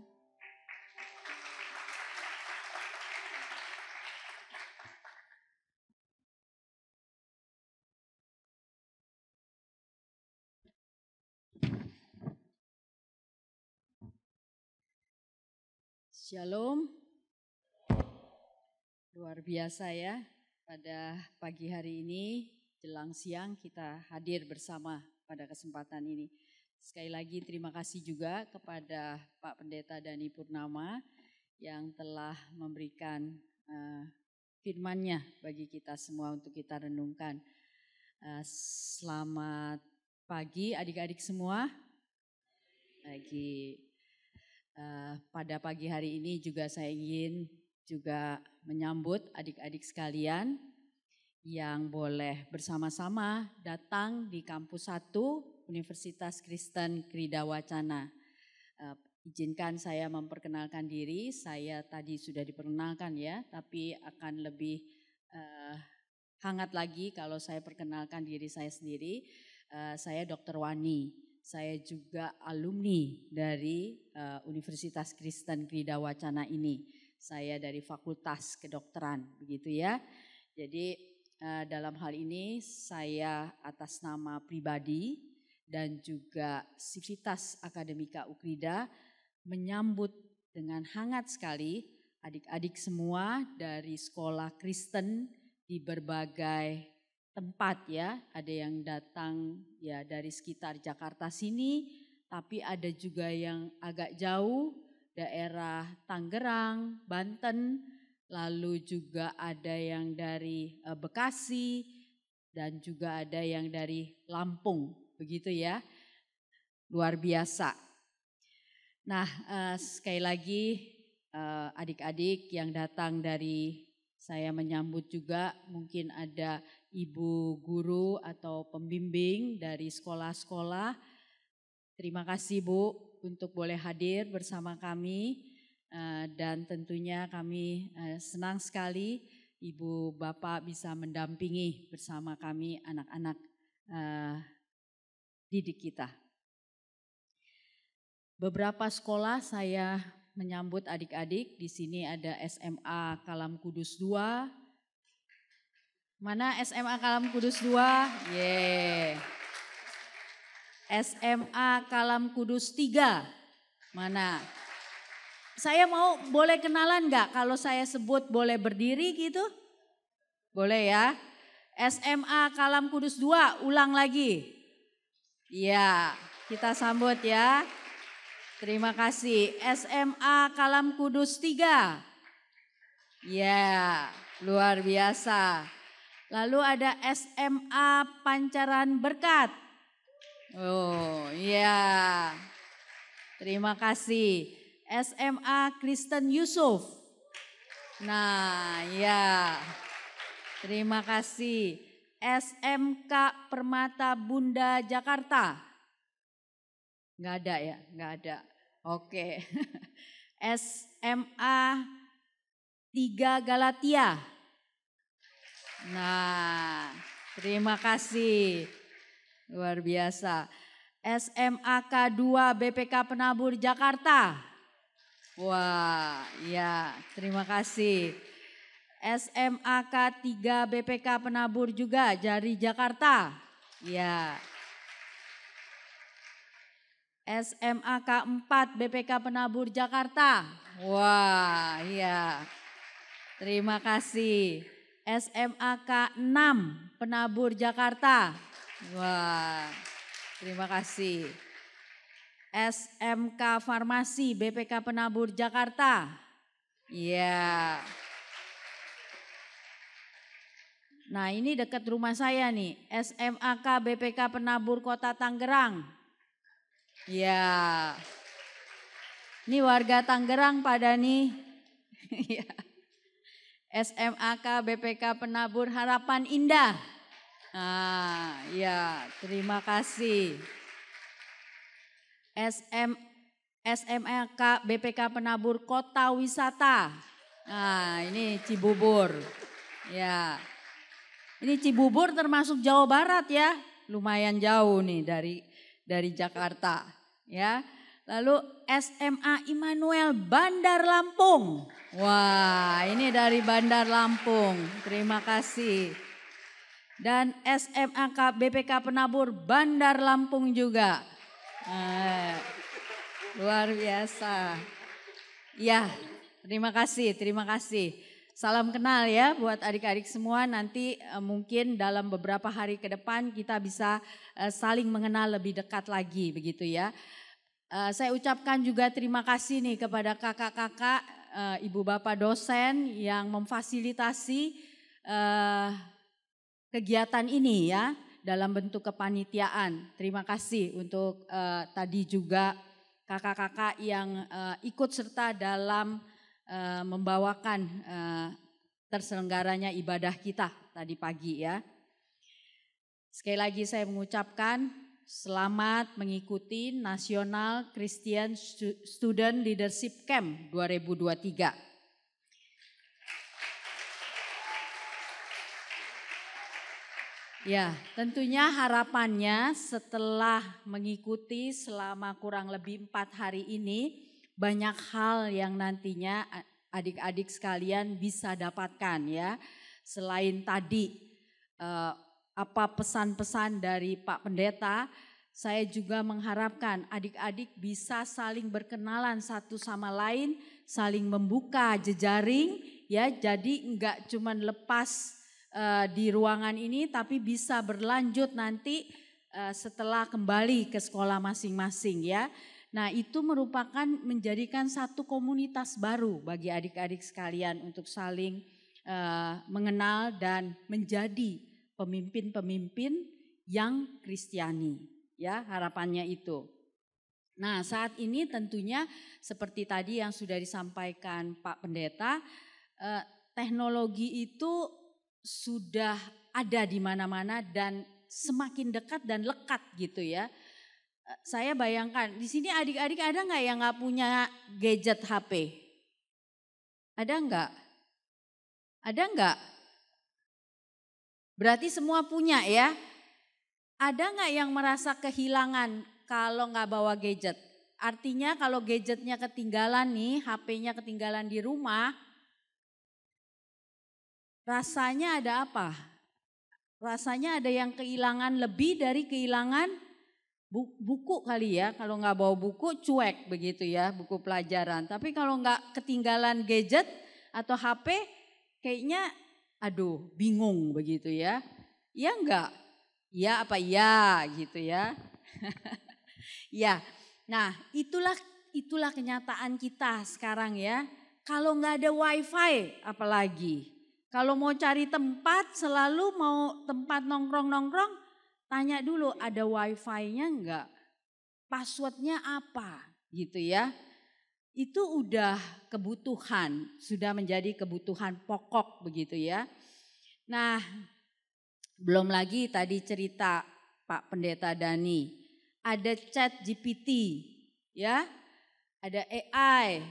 Shalom, luar biasa ya, pada pagi hari ini jelang siang kita hadir bersama pada kesempatan ini. Sekali lagi terima kasih juga kepada Pak Pendeta Dhani Purnama yang telah memberikan firman-Nya bagi kita semua untuk kita renungkan. Selamat pagi adik-adik semua. Pada pagi hari ini juga saya ingin juga menyambut adik-adik sekalian yang boleh bersama-sama datang di kampus 1 Universitas Kristen Krida Wacana. Izinkan saya memperkenalkan diri, saya tadi sudah diperkenalkan ya, tapi akan lebih hangat lagi kalau saya perkenalkan diri saya sendiri. Saya Dr. Wani. Saya juga alumni dari Universitas Kristen Krida Wacana ini. Saya dari Fakultas Kedokteran, begitu ya. Jadi dalam hal ini saya atas nama pribadi dan juga Sivitas Akademika Ukrida menyambut dengan hangat sekali adik-adik semua dari sekolah Kristen di berbagai tempat ya, ada yang datang ya dari sekitar Jakarta sini, tapi ada juga yang agak jauh, daerah Tangerang, Banten, lalu juga ada yang dari Bekasi, dan juga ada yang dari Lampung, begitu ya, luar biasa. Nah sekali lagi adik-adik yang datang dari saya menyambut juga mungkin ada ibu guru atau pembimbing dari sekolah-sekolah. Terima kasih Bu untuk boleh hadir bersama kami dan tentunya kami senang sekali Ibu Bapak bisa mendampingi bersama kami anak-anak didik kita. Beberapa sekolah saya menyambut adik-adik. Di sini ada SMA Kalam Kudus 2. Mana SMA Kalam Kudus 2? Yeay. SMA Kalam Kudus 3. Mana? Saya mau boleh kenalan nggak? Kalau saya sebut boleh berdiri gitu? Boleh ya. SMA Kalam Kudus 2, ulang lagi. Iya, kita sambut ya. Terima kasih. SMA Kalam Kudus 3. Ya, luar biasa. Lalu ada SMA Pancaran Berkat. Oh iya, terima kasih. SMA Kristen Yusuf. Nah ya, terima kasih. SMK Permata Bunda Jakarta. Nggak ada ya, nggak ada. Oke. SMA 3 Galatia. Nah, terima kasih. Luar biasa. SMAK 2 BPK Penabur Jakarta. Wah, ya, terima kasih. SMAK 3 BPK Penabur juga dari Jakarta. Ya. SMAK 4 BPK Penabur Jakarta. Wah, iya. Terima kasih. SMAK 6 Penabur Jakarta. Wah, terima kasih. SMK Farmasi BPK Penabur Jakarta. Iya. Nah, ini dekat rumah saya nih. SMAK BPK Penabur Kota Tangerang. Iya. Ini warga Tangerang pada nih. SMAK BPK Penabur Harapan Indah. Ah, ya, terima kasih. SMAK BPK Penabur Kota Wisata. Nah, ini Cibubur. Ya. Ini Cibubur termasuk Jawa Barat ya. Lumayan jauh nih dari Jakarta, ya. Lalu SMA Immanuel Bandar Lampung. Wah, ini dari Bandar Lampung. Terima kasih. Dan SMAK BPK Penabur Bandar Lampung juga. Luar biasa. Ya, terima kasih, terima kasih. Salam kenal ya buat adik-adik semua. Nanti mungkin dalam beberapa hari ke depan kita bisa saling mengenal lebih dekat lagi begitu ya. Saya ucapkan juga terima kasih nih kepada kakak-kakak, ibu bapak dosen yang memfasilitasi kegiatan ini ya dalam bentuk kepanitiaan. Terima kasih untuk tadi juga kakak-kakak yang ikut serta dalam membawakan terselenggaranya ibadah kita tadi pagi ya. Sekali lagi saya mengucapkan selamat mengikuti National Christian Student Leadership Camp 2023. Ya, tentunya harapannya setelah mengikuti selama kurang lebih 4 hari ini, banyak hal yang nantinya adik-adik sekalian bisa dapatkan ya. Selain tadi apa pesan-pesan dari Pak Pendeta, saya juga mengharapkan adik-adik bisa saling berkenalan satu sama lain, saling membuka jejaring ya. Jadi enggak cuman lepas di ruangan ini tapi bisa berlanjut nanti setelah kembali ke sekolah masing-masing ya. Nah, itu merupakan menjadikan satu komunitas baru bagi adik-adik sekalian untuk saling mengenal dan menjadi pemimpin-pemimpin yang Kristiani ya, harapannya itu. Nah, saat ini tentunya seperti tadi yang sudah disampaikan Pak Pendeta, teknologi itu sudah ada di mana-mana dan semakin dekat dan lekat gitu ya. Saya bayangkan di sini adik-adik ada nggak yang nggak punya gadget HP? Ada nggak? Ada nggak? Berarti semua punya ya. Ada nggak yang merasa kehilangan kalau nggak bawa gadget? Artinya kalau gadgetnya ketinggalan nih, HP-nya ketinggalan di rumah, rasanya ada apa? Rasanya ada yang kehilangan lebih dari kehilangan buku kali ya, kalau nggak bawa buku cuek begitu ya, buku pelajaran. Tapi kalau nggak ketinggalan gadget atau HP kayaknya aduh bingung begitu ya. Iya enggak? Iya apa iya gitu ya. Ya, nah itulah kenyataan kita sekarang ya. Kalau nggak ada wifi apalagi. Kalau mau cari tempat selalu mau tempat nongkrong-nongkrong, tanya dulu ada wifi-nya enggak? Passwordnya apa gitu ya. Itu udah kebutuhan, sudah menjadi kebutuhan pokok begitu ya. Nah, belum lagi tadi cerita Pak Pendeta Dani, ada ChatGPT ya, ada AI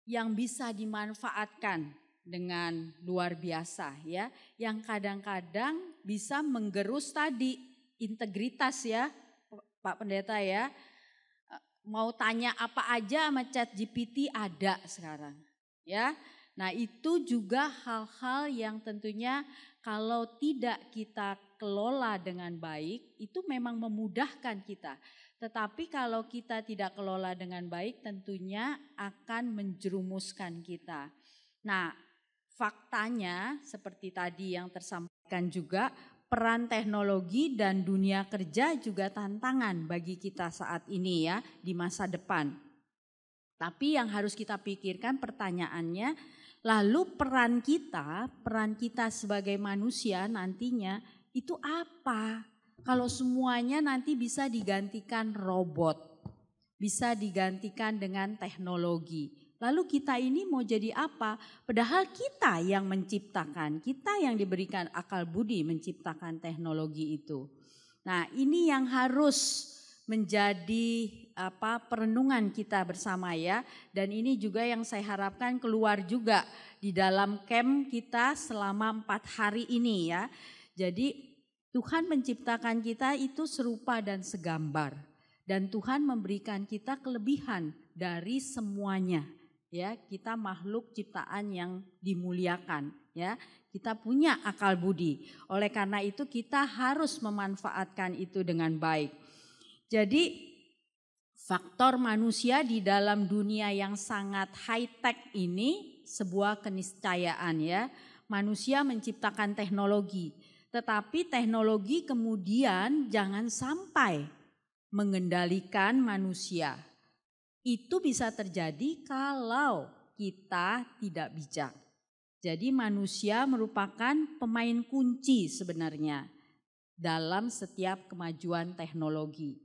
yang bisa dimanfaatkan dengan luar biasa ya, yang kadang-kadang bisa menggerus tadi integritas ya Pak Pendeta ya. Mau tanya apa aja sama ChatGPT ada sekarang ya. Nah itu juga hal-hal yang tentunya kalau tidak kita kelola dengan baik itu memang memudahkan kita. Tetapi kalau kita tidak kelola dengan baik tentunya akan menjerumuskan kita. Nah faktanya seperti tadi yang tersampaikan juga, peran teknologi dan dunia kerja juga tantangan bagi kita saat ini ya, di masa depan. Tapi yang harus kita pikirkan pertanyaannya, lalu peran kita sebagai manusia nantinya itu apa? Kalau semuanya nanti bisa digantikan robot, bisa digantikan dengan teknologi. Lalu kita ini mau jadi apa? Padahal kita yang menciptakan, kita yang diberikan akal budi menciptakan teknologi itu. Nah ini yang harus menjadi perenungan kita bersama ya. Dan ini juga yang saya harapkan keluar juga di dalam camp kita selama 4 hari ini ya. Jadi Tuhan menciptakan kita itu serupa dan segambar. Dan Tuhan memberikan kita kelebihan dari semuanya. Ya, kita makhluk ciptaan yang dimuliakan ya. Kita punya akal budi. Oleh karena itu kita harus memanfaatkan itu dengan baik. Jadi faktor manusia di dalam dunia yang sangat high tech ini sebuah keniscayaan ya. Manusia menciptakan teknologi, tetapi teknologi kemudian jangan sampai mengendalikan manusia. Itu bisa terjadi kalau kita tidak bijak. Jadi manusia merupakan pemain kunci sebenarnya dalam setiap kemajuan teknologi.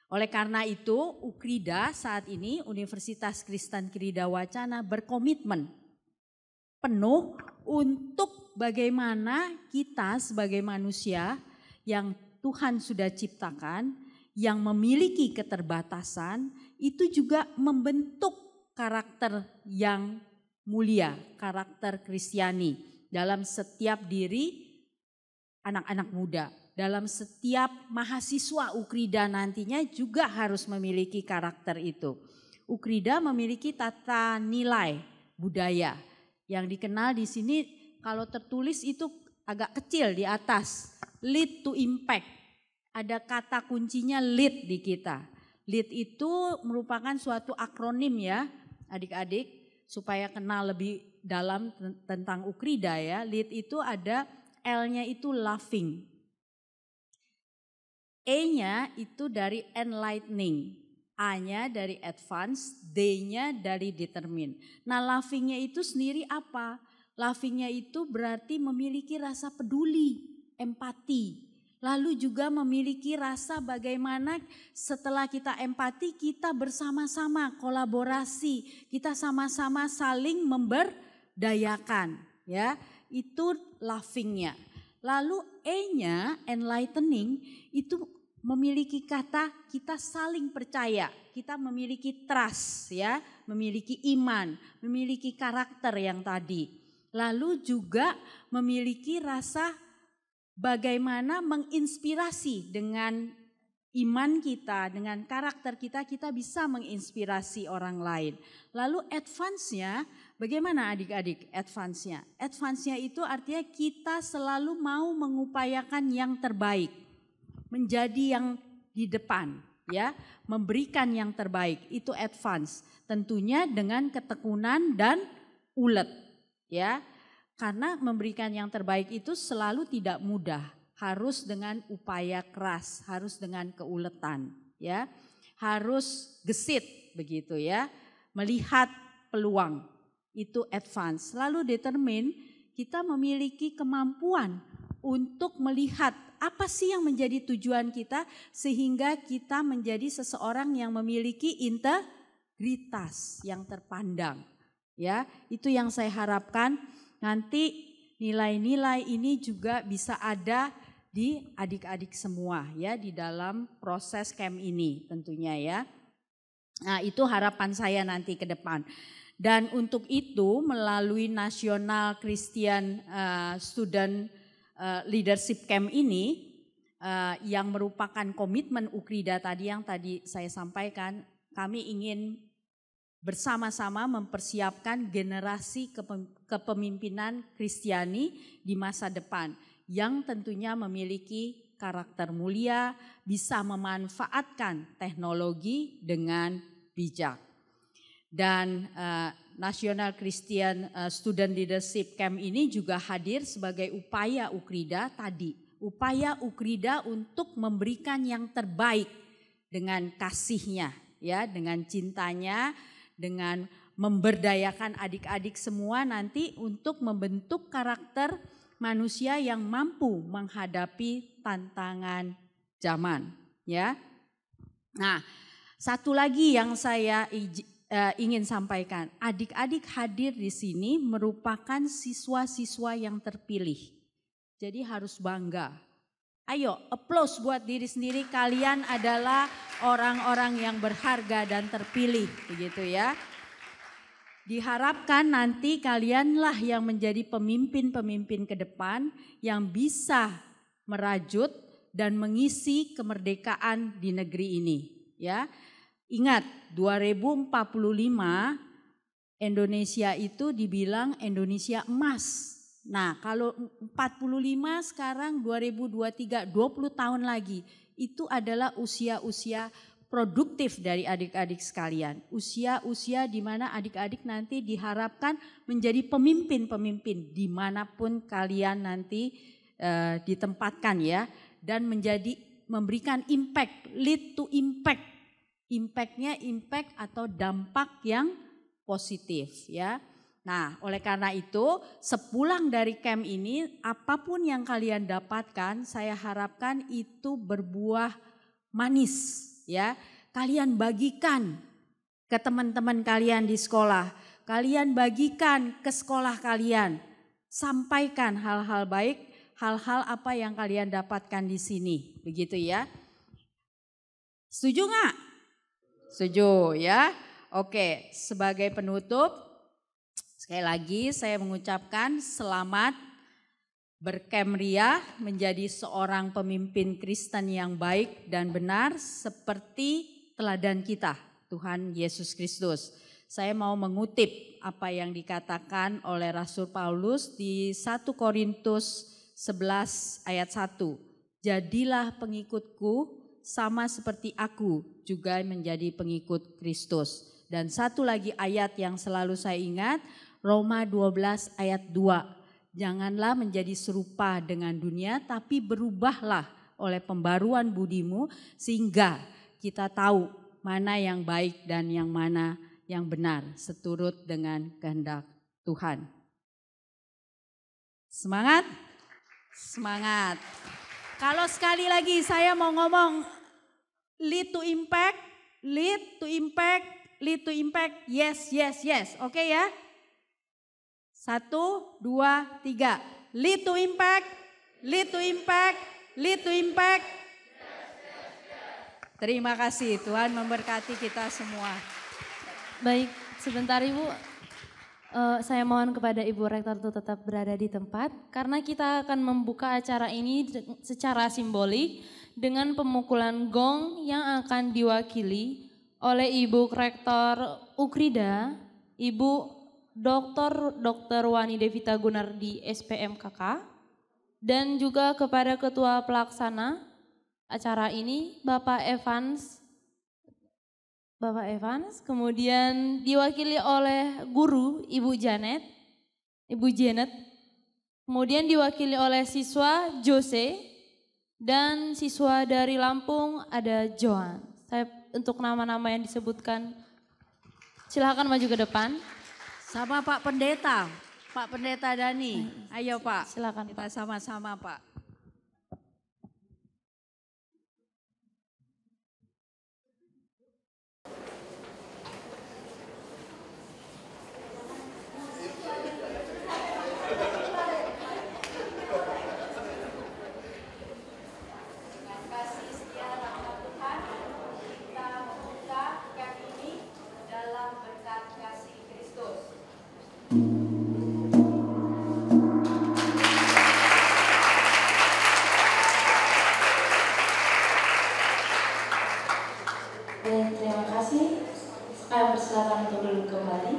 Oleh karena itu UKRIDA saat ini Universitas Kristen Krida Wacana berkomitmen penuh untuk bagaimana kita sebagai manusia yang Tuhan sudah ciptakan, yang memiliki keterbatasan, itu juga membentuk karakter yang mulia, karakter Kristiani dalam setiap diri anak-anak muda. Dalam setiap mahasiswa UKRIDA nantinya juga harus memiliki karakter itu. UKRIDA memiliki tata nilai budaya yang dikenal di sini kalau tertulis itu agak kecil di atas, lead to impact. Ada kata kuncinya lead di kita. Lead itu merupakan suatu akronim ya adik-adik supaya kenal lebih dalam tentang UKRIDA ya. Lead itu ada L-nya itu loving. E-nya itu dari enlightening. A-nya dari advance, D-nya dari determine. Nah loving-nya itu sendiri apa? Loving-nya itu berarti memiliki rasa peduli, empati. Lalu juga memiliki rasa bagaimana setelah kita empati kita bersama-sama kolaborasi, kita sama-sama saling memberdayakan ya. Itu loving-nya. Lalu E-nya enlightening itu memiliki kata kita saling percaya, kita memiliki trust ya, memiliki iman, memiliki karakter yang tadi. Lalu juga memiliki rasa bagaimana menginspirasi dengan iman kita, dengan karakter kita, kita bisa menginspirasi orang lain. Lalu advance-nya, bagaimana adik-adik advance-nya? Advance-nya itu artinya kita selalu mau mengupayakan yang terbaik. Menjadi yang di depan, ya, memberikan yang terbaik, itu advance. Tentunya dengan ketekunan dan ulet, ya. Karena memberikan yang terbaik itu selalu tidak mudah, harus dengan upaya keras, harus dengan keuletan, ya. Harus gesit begitu ya, melihat peluang, itu advance. Lalu determine, kita memiliki kemampuan untuk melihat apa sih yang menjadi tujuan kita sehingga kita menjadi seseorang yang memiliki integritas yang terpandang. Ya, itu yang saya harapkan nanti nilai-nilai ini juga bisa ada di adik-adik semua ya di dalam proses camp ini tentunya ya. Nah, itu harapan saya nanti ke depan. Dan untuk itu melalui National Christian Student Leadership Camp ini yang merupakan komitmen UKRIDA tadi yang tadi saya sampaikan, kami ingin bersama-sama mempersiapkan generasi kepemimpinan Kristiani di masa depan yang tentunya memiliki karakter mulia, bisa memanfaatkan teknologi dengan bijak. Dan National Christian Student Leadership Camp ini juga hadir sebagai upaya UKRIDA tadi. Upaya UKRIDA untuk memberikan yang terbaik dengan kasihnya, ya, dengan cintanya, dengan memberdayakan adik-adik semua nanti untuk membentuk karakter manusia yang mampu menghadapi tantangan zaman, ya. Nah, satu lagi yang saya ingin sampaikan, adik-adik hadir di sini merupakan siswa-siswa yang terpilih. Jadi harus bangga. Ayo, applause buat diri sendiri, kalian adalah orang-orang yang berharga dan terpilih, begitu ya. Diharapkan nanti kalianlah yang menjadi pemimpin-pemimpin ke depan yang bisa merajut dan mengisi kemerdekaan di negeri ini, ya. Ingat, 2045 Indonesia itu dibilang Indonesia emas. Nah, kalau 45 sekarang 2023, 20 tahun lagi, itu adalah usia-usia produktif dari adik-adik sekalian. Usia-usia di mana adik-adik nanti diharapkan menjadi pemimpin-pemimpin dimanapun kalian nanti ditempatkan ya. Dan memberikan impact, lead to impact. Impactnya impact atau dampak yang positif ya. Nah, oleh karena itu sepulang dari camp ini apapun yang kalian dapatkan saya harapkan itu berbuah manis ya. Kalian bagikan ke teman-teman kalian di sekolah, kalian bagikan ke sekolah kalian. Sampaikan hal-hal baik, hal-hal apa yang kalian dapatkan di sini, begitu ya. Setuju nggak? Setuju ya. Oke, sebagai penutup sekali lagi saya mengucapkan selamat berkem ria menjadi seorang pemimpin Kristen yang baik dan benar seperti teladan kita, Tuhan Yesus Kristus. Saya mau mengutip apa yang dikatakan oleh Rasul Paulus di 1 Korintus 11 ayat 1. Jadilah pengikutku sama seperti aku juga menjadi pengikut Kristus. Dan satu lagi ayat yang selalu saya ingat, Roma 12 ayat 2. Janganlah menjadi serupa dengan dunia, tapi berubahlah oleh pembaruan budimu sehingga kita tahu mana yang baik dan yang mana yang benar seturut dengan kehendak Tuhan. Semangat? Semangat. Kalau sekali lagi saya mau ngomong lead to impact, lead to impact, lead to impact, yes, yes, yes. Oke ya? 1, 2, 3. Lead to impact, lead to impact, lead to impact. Terima kasih, Tuhan memberkati kita semua. Baik, sebentar Ibu, saya mohon kepada Ibu Rektor untuk tetap berada di tempat. Karena kita akan membuka acara ini secara simbolik dengan pemukulan gong yang akan diwakili oleh Ibu Rektor UKRIDA, Ibu Dr. Wani Devita Gunardi SPMKK, dan juga kepada Ketua Pelaksana acara ini Bapak Evans, kemudian diwakili oleh guru Ibu Janet, kemudian diwakili oleh siswa Jose, dan siswa dari Lampung ada Joan. Saya untuk nama-nama yang disebutkan, silakan maju ke depan. Sama Pak Pendeta Dani. Ayo Pak, Silakan kita Pak. sama-sama Pak. Terima kasih. Saya persilakan untuk duduk kembali.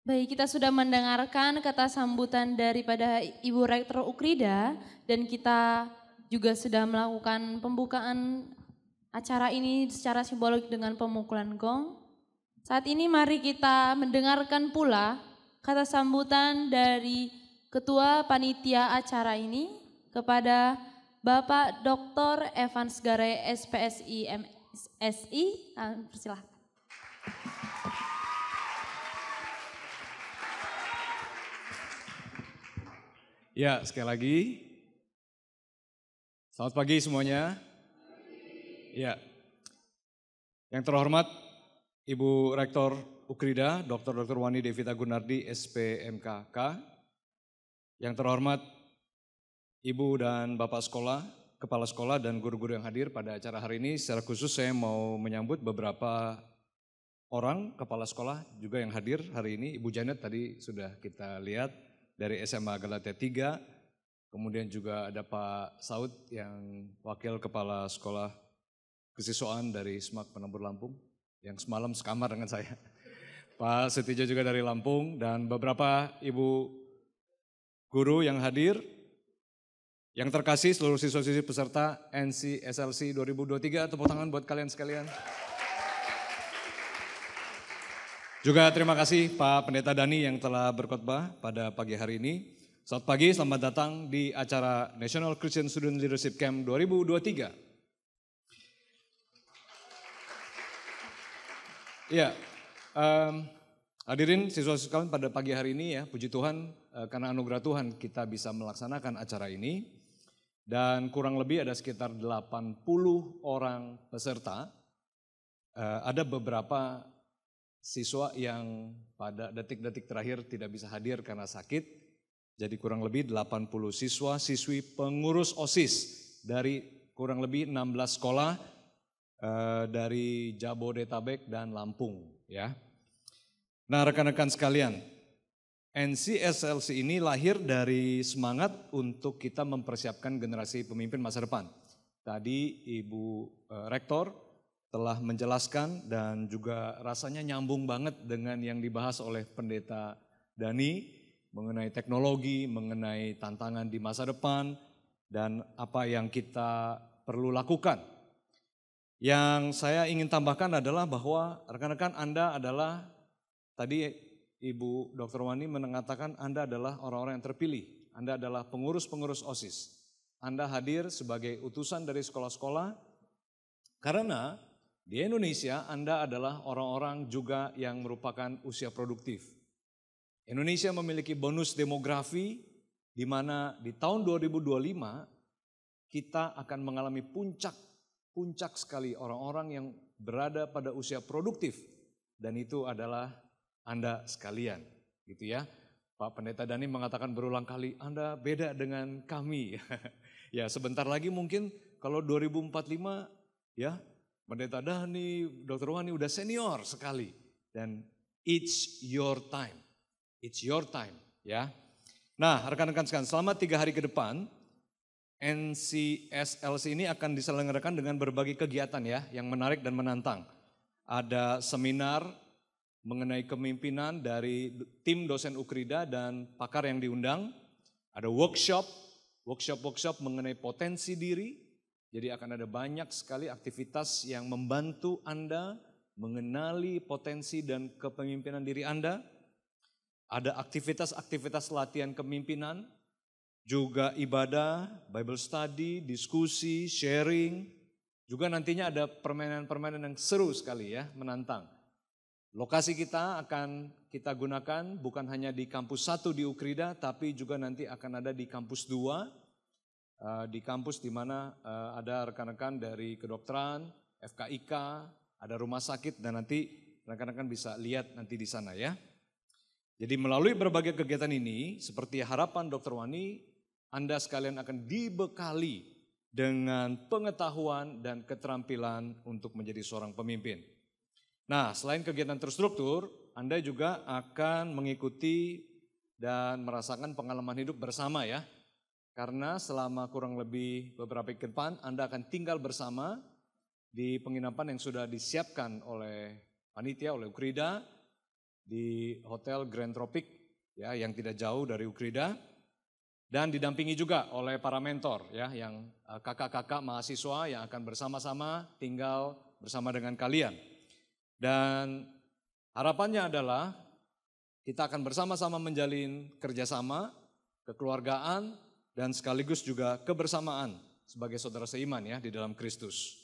Baik, kita sudah mendengarkan kata sambutan daripada Ibu Rektor Ukrida dan kita juga sudah melakukan pembukaan acara ini secara simbolik dengan pemukulan gong. Saat ini mari kita mendengarkan pula kata sambutan dari Ketua Panitia acara ini kepada Bapak Dr. Evans Gare SPSI MSI. Persilahkan. Ya, sekali lagi. Selamat pagi semuanya. Ya. Yang terhormat Ibu Rektor Ukrida, Dr. Wani Devita Gunardi, SPMKK. Yang terhormat Ibu dan Bapak sekolah, Kepala Sekolah dan guru-guru yang hadir pada acara hari ini. Secara khusus saya mau menyambut beberapa orang Kepala Sekolah juga yang hadir hari ini. Ibu Janet tadi sudah kita lihat dari SMA Galatia 3, kemudian juga ada Pak Saud yang Wakil Kepala Sekolah Kesiswaan dari SMAK Penambur Lampung, yang semalam sekamar dengan saya. Pak Setijo juga dari Lampung, dan beberapa ibu guru yang hadir. Yang terkasih seluruh siswa-siswi peserta NCSLC 2023, tepuk tangan buat kalian sekalian. Juga terima kasih Pak Pendeta Dani yang telah berkhotbah pada pagi hari ini. Selamat pagi, selamat datang di acara National Christian Student Leadership Camp 2023. Ya, hadirin siswa-siswa sekalian pada pagi hari ini ya, puji Tuhan karena anugerah Tuhan kita bisa melaksanakan acara ini. Dan kurang lebih ada sekitar 80 orang peserta. Ada beberapa siswa yang pada detik-detik terakhir tidak bisa hadir karena sakit. Jadi kurang lebih 80 siswa, siswi pengurus OSIS dari kurang lebih 16 sekolah dari Jabodetabek dan Lampung ya. Nah, rekan-rekan sekalian, NCSLC ini lahir dari semangat untuk kita mempersiapkan generasi pemimpin masa depan. Tadi Ibu Rektor telah menjelaskan dan juga rasanya nyambung banget dengan yang dibahas oleh Pendeta Dani mengenai teknologi, mengenai tantangan di masa depan dan apa yang kita perlu lakukan. Yang saya ingin tambahkan adalah bahwa rekan-rekan Anda adalah, tadi Ibu Dr. Wani mengatakan Anda adalah orang-orang yang terpilih, Anda adalah pengurus-pengurus OSIS. Anda hadir sebagai utusan dari sekolah-sekolah karena di Indonesia, Anda adalah orang-orang juga yang merupakan usia produktif. Indonesia memiliki bonus demografi di mana di tahun 2025 kita akan mengalami puncak sekali orang-orang yang berada pada usia produktif. Dan itu adalah Anda sekalian, gitu ya. Pak Pendeta Dani mengatakan berulang kali, Anda beda dengan kami. Ya, sebentar lagi mungkin kalau 2045 ya, Pendeta Dani, Dr. Wani udah senior sekali. Dan it's your time. It's your time ya. Nah, rekan-rekan sekalian, selama 3 hari ke depan NCSLC ini akan diselenggarakan dengan berbagai kegiatan ya yang menarik dan menantang. Ada seminar mengenai kepemimpinan dari tim dosen Ukrida dan pakar yang diundang. Ada workshop mengenai potensi diri. Jadi akan ada banyak sekali aktivitas yang membantu Anda mengenali potensi dan kepemimpinan diri Anda. Ada aktivitas-aktivitas latihan kepemimpinan, juga ibadah, Bible study, diskusi, sharing. Juga nantinya ada permainan-permainan yang seru sekali ya, menantang. Lokasi kita akan kita gunakan bukan hanya di kampus 1 di Ukrida, tapi juga nanti akan ada di kampus 2. Di kampus di mana ada rekan-rekan dari kedokteran, FKIK, ada rumah sakit, dan nanti rekan-rekan bisa lihat nanti di sana ya. Jadi melalui berbagai kegiatan ini, seperti harapan Dr. Wani, Anda sekalian akan dibekali dengan pengetahuan dan keterampilan untuk menjadi seorang pemimpin. Nah, selain kegiatan terstruktur, Anda juga akan mengikuti dan merasakan pengalaman hidup bersama ya. Karena selama kurang lebih beberapa ke depan, Anda akan tinggal bersama di penginapan yang sudah disiapkan oleh panitia, oleh Ukrida, di Hotel Grand Tropic ya, yang tidak jauh dari Ukrida. Dan didampingi juga oleh para mentor ya, yang kakak-kakak mahasiswa yang akan bersama-sama tinggal bersama dengan kalian. Dan harapannya adalah kita akan bersama-sama menjalin kerjasama, kekeluargaan, dan sekaligus juga kebersamaan sebagai saudara seiman ya di dalam Kristus.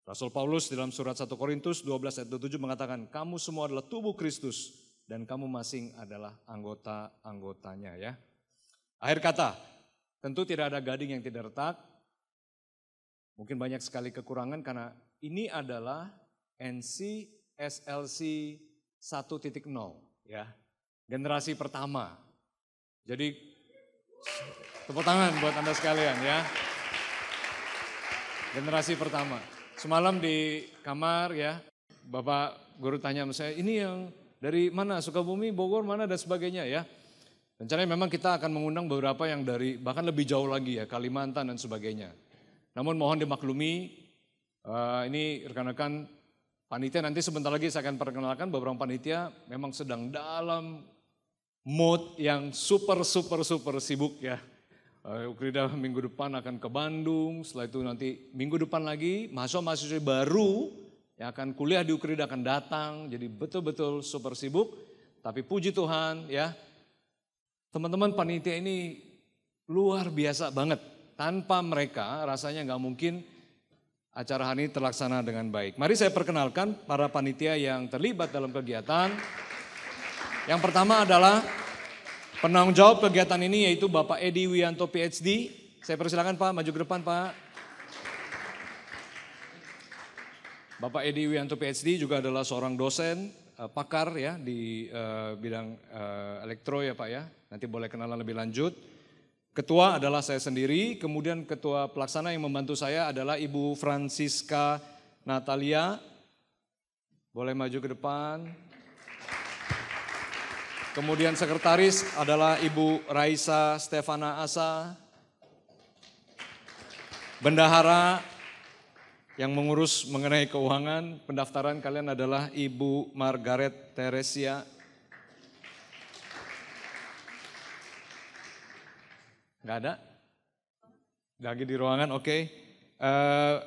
Rasul Paulus dalam surat 1 Korintus 12 ayat 27 mengatakan, kamu semua adalah tubuh Kristus dan kamu masing adalah anggota-anggotanya ya. Akhir kata, tentu tidak ada gading yang tidak retak. Mungkin banyak sekali kekurangan karena ini adalah NCSLC 1.0 ya. Generasi pertama. Jadi tepuk tangan buat Anda sekalian ya. Generasi pertama. Semalam di kamar ya, Bapak guru tanya sama saya, ini yang dari mana? Sukabumi, Bogor, mana dan sebagainya ya. Rencananya memang kita akan mengundang beberapa yang dari bahkan lebih jauh lagi ya, Kalimantan dan sebagainya. Namun mohon dimaklumi, ini rekan-rekan panitia nanti sebentar lagi saya akan perkenalkan beberapa panitia memang sedang dalam mood yang super sibuk ya. Ukrida minggu depan akan ke Bandung, setelah itu nanti minggu depan lagi mahasiswa-mahasiswa baru yang akan kuliah di Ukrida akan datang, jadi betul-betul super sibuk. Tapi puji Tuhan ya, teman-teman panitia ini luar biasa banget. Tanpa mereka rasanya nggak mungkin acara hari ini terlaksana dengan baik. Mari saya perkenalkan para panitia yang terlibat dalam kegiatan. Yang pertama adalah penanggung jawab kegiatan ini yaitu Bapak Edi Wianto PhD. Saya persilakan Pak, maju ke depan Pak. Bapak Edi Wianto PhD juga adalah seorang dosen, pakar ya di bidang elektro ya Pak ya. Nanti boleh kenalan lebih lanjut. Ketua adalah saya sendiri, kemudian ketua pelaksana yang membantu saya adalah Ibu Francisca Natalia. Boleh maju ke depan. Kemudian sekretaris adalah Ibu Raisa Stefana Asa. Bendahara yang mengurus mengenai keuangan, pendaftaran kalian adalah Ibu Margaret Teresia. Enggak ada? Lagi di ruangan, oke.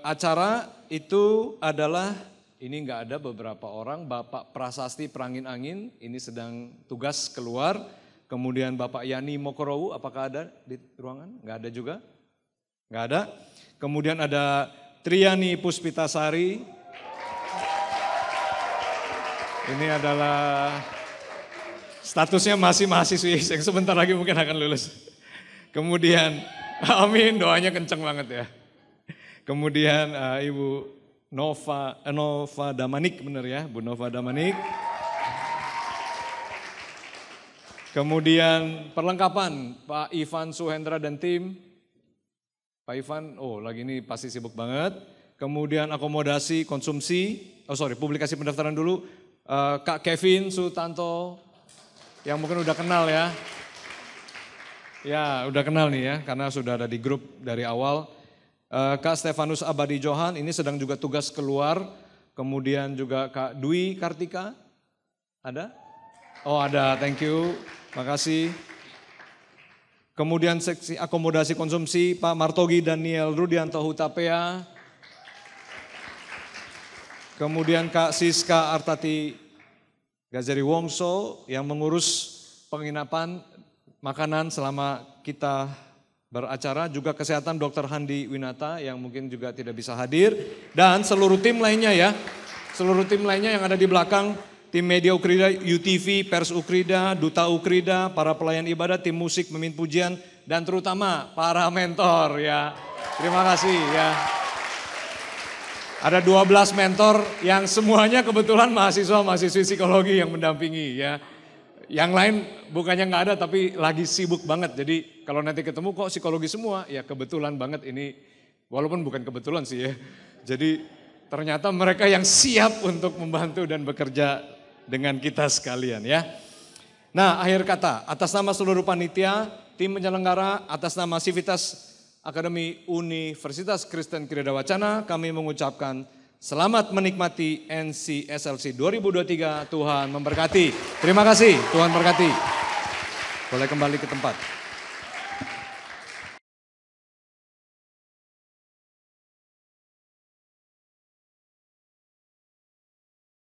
Acara itu adalah, ini enggak ada beberapa orang, Bapak Prasasti Perangin-Angin, ini sedang tugas keluar. Kemudian Bapak Yani Mokorowu, apakah ada di ruangan? Enggak ada juga? Enggak ada. Kemudian ada Triani Puspitasari. Ini adalah statusnya masih mahasiswi yang sebentar lagi mungkin akan lulus. Kemudian, amin, doanya kenceng banget ya. Kemudian Ibu Nova Damanik, benar ya, Bu Nova Damanik. Kemudian perlengkapan Pak Ivan Suhendra dan tim. Pak Ivan, oh lagi ini pasti sibuk banget. Kemudian akomodasi konsumsi, publikasi pendaftaran dulu. Kak Kevin Sutanto, yang mungkin udah kenal ya. Ya udah kenal nih ya, karena sudah ada di grup dari awal. Kak Stefanus Abadi Johan, ini sedang juga tugas keluar. Kemudian juga Kak Dwi Kartika, Ada? Oh ada, thank you. Makasih. Kemudian seksi akomodasi konsumsi Pak Martogi Daniel Rudianto Hutapea. Kemudian Kak Siska Artati Gazeri Wongso yang mengurus penginapan makanan selama kita beracara, juga kesehatan Dr. Handi Winata yang mungkin juga tidak bisa hadir, dan seluruh tim lainnya ya, seluruh tim lainnya yang ada di belakang, tim media Ukrida, UTV, Pers Ukrida, Duta Ukrida, para pelayan ibadah, tim musik, pemimpin pujian, dan terutama para mentor ya. Terima kasih ya. Ada 12 mentor yang semuanya kebetulan mahasiswa-mahasiswi psikologi yang mendampingi ya. Yang lain bukannya nggak ada tapi lagi sibuk banget. Jadi kalau nanti ketemu kok psikologi semua, ya kebetulan banget ini. Walaupun bukan kebetulan sih ya. Jadi ternyata mereka yang siap untuk membantu dan bekerja dengan kita sekalian ya. Nah akhir kata, atas nama seluruh panitia, tim penyelenggara, atas nama Civitas Akademi Universitas Kristen Krida Wacana, kami mengucapkan selamat menikmati NCSLC 2023, Tuhan memberkati. Terima kasih, Tuhan berkati. Boleh kembali ke tempat.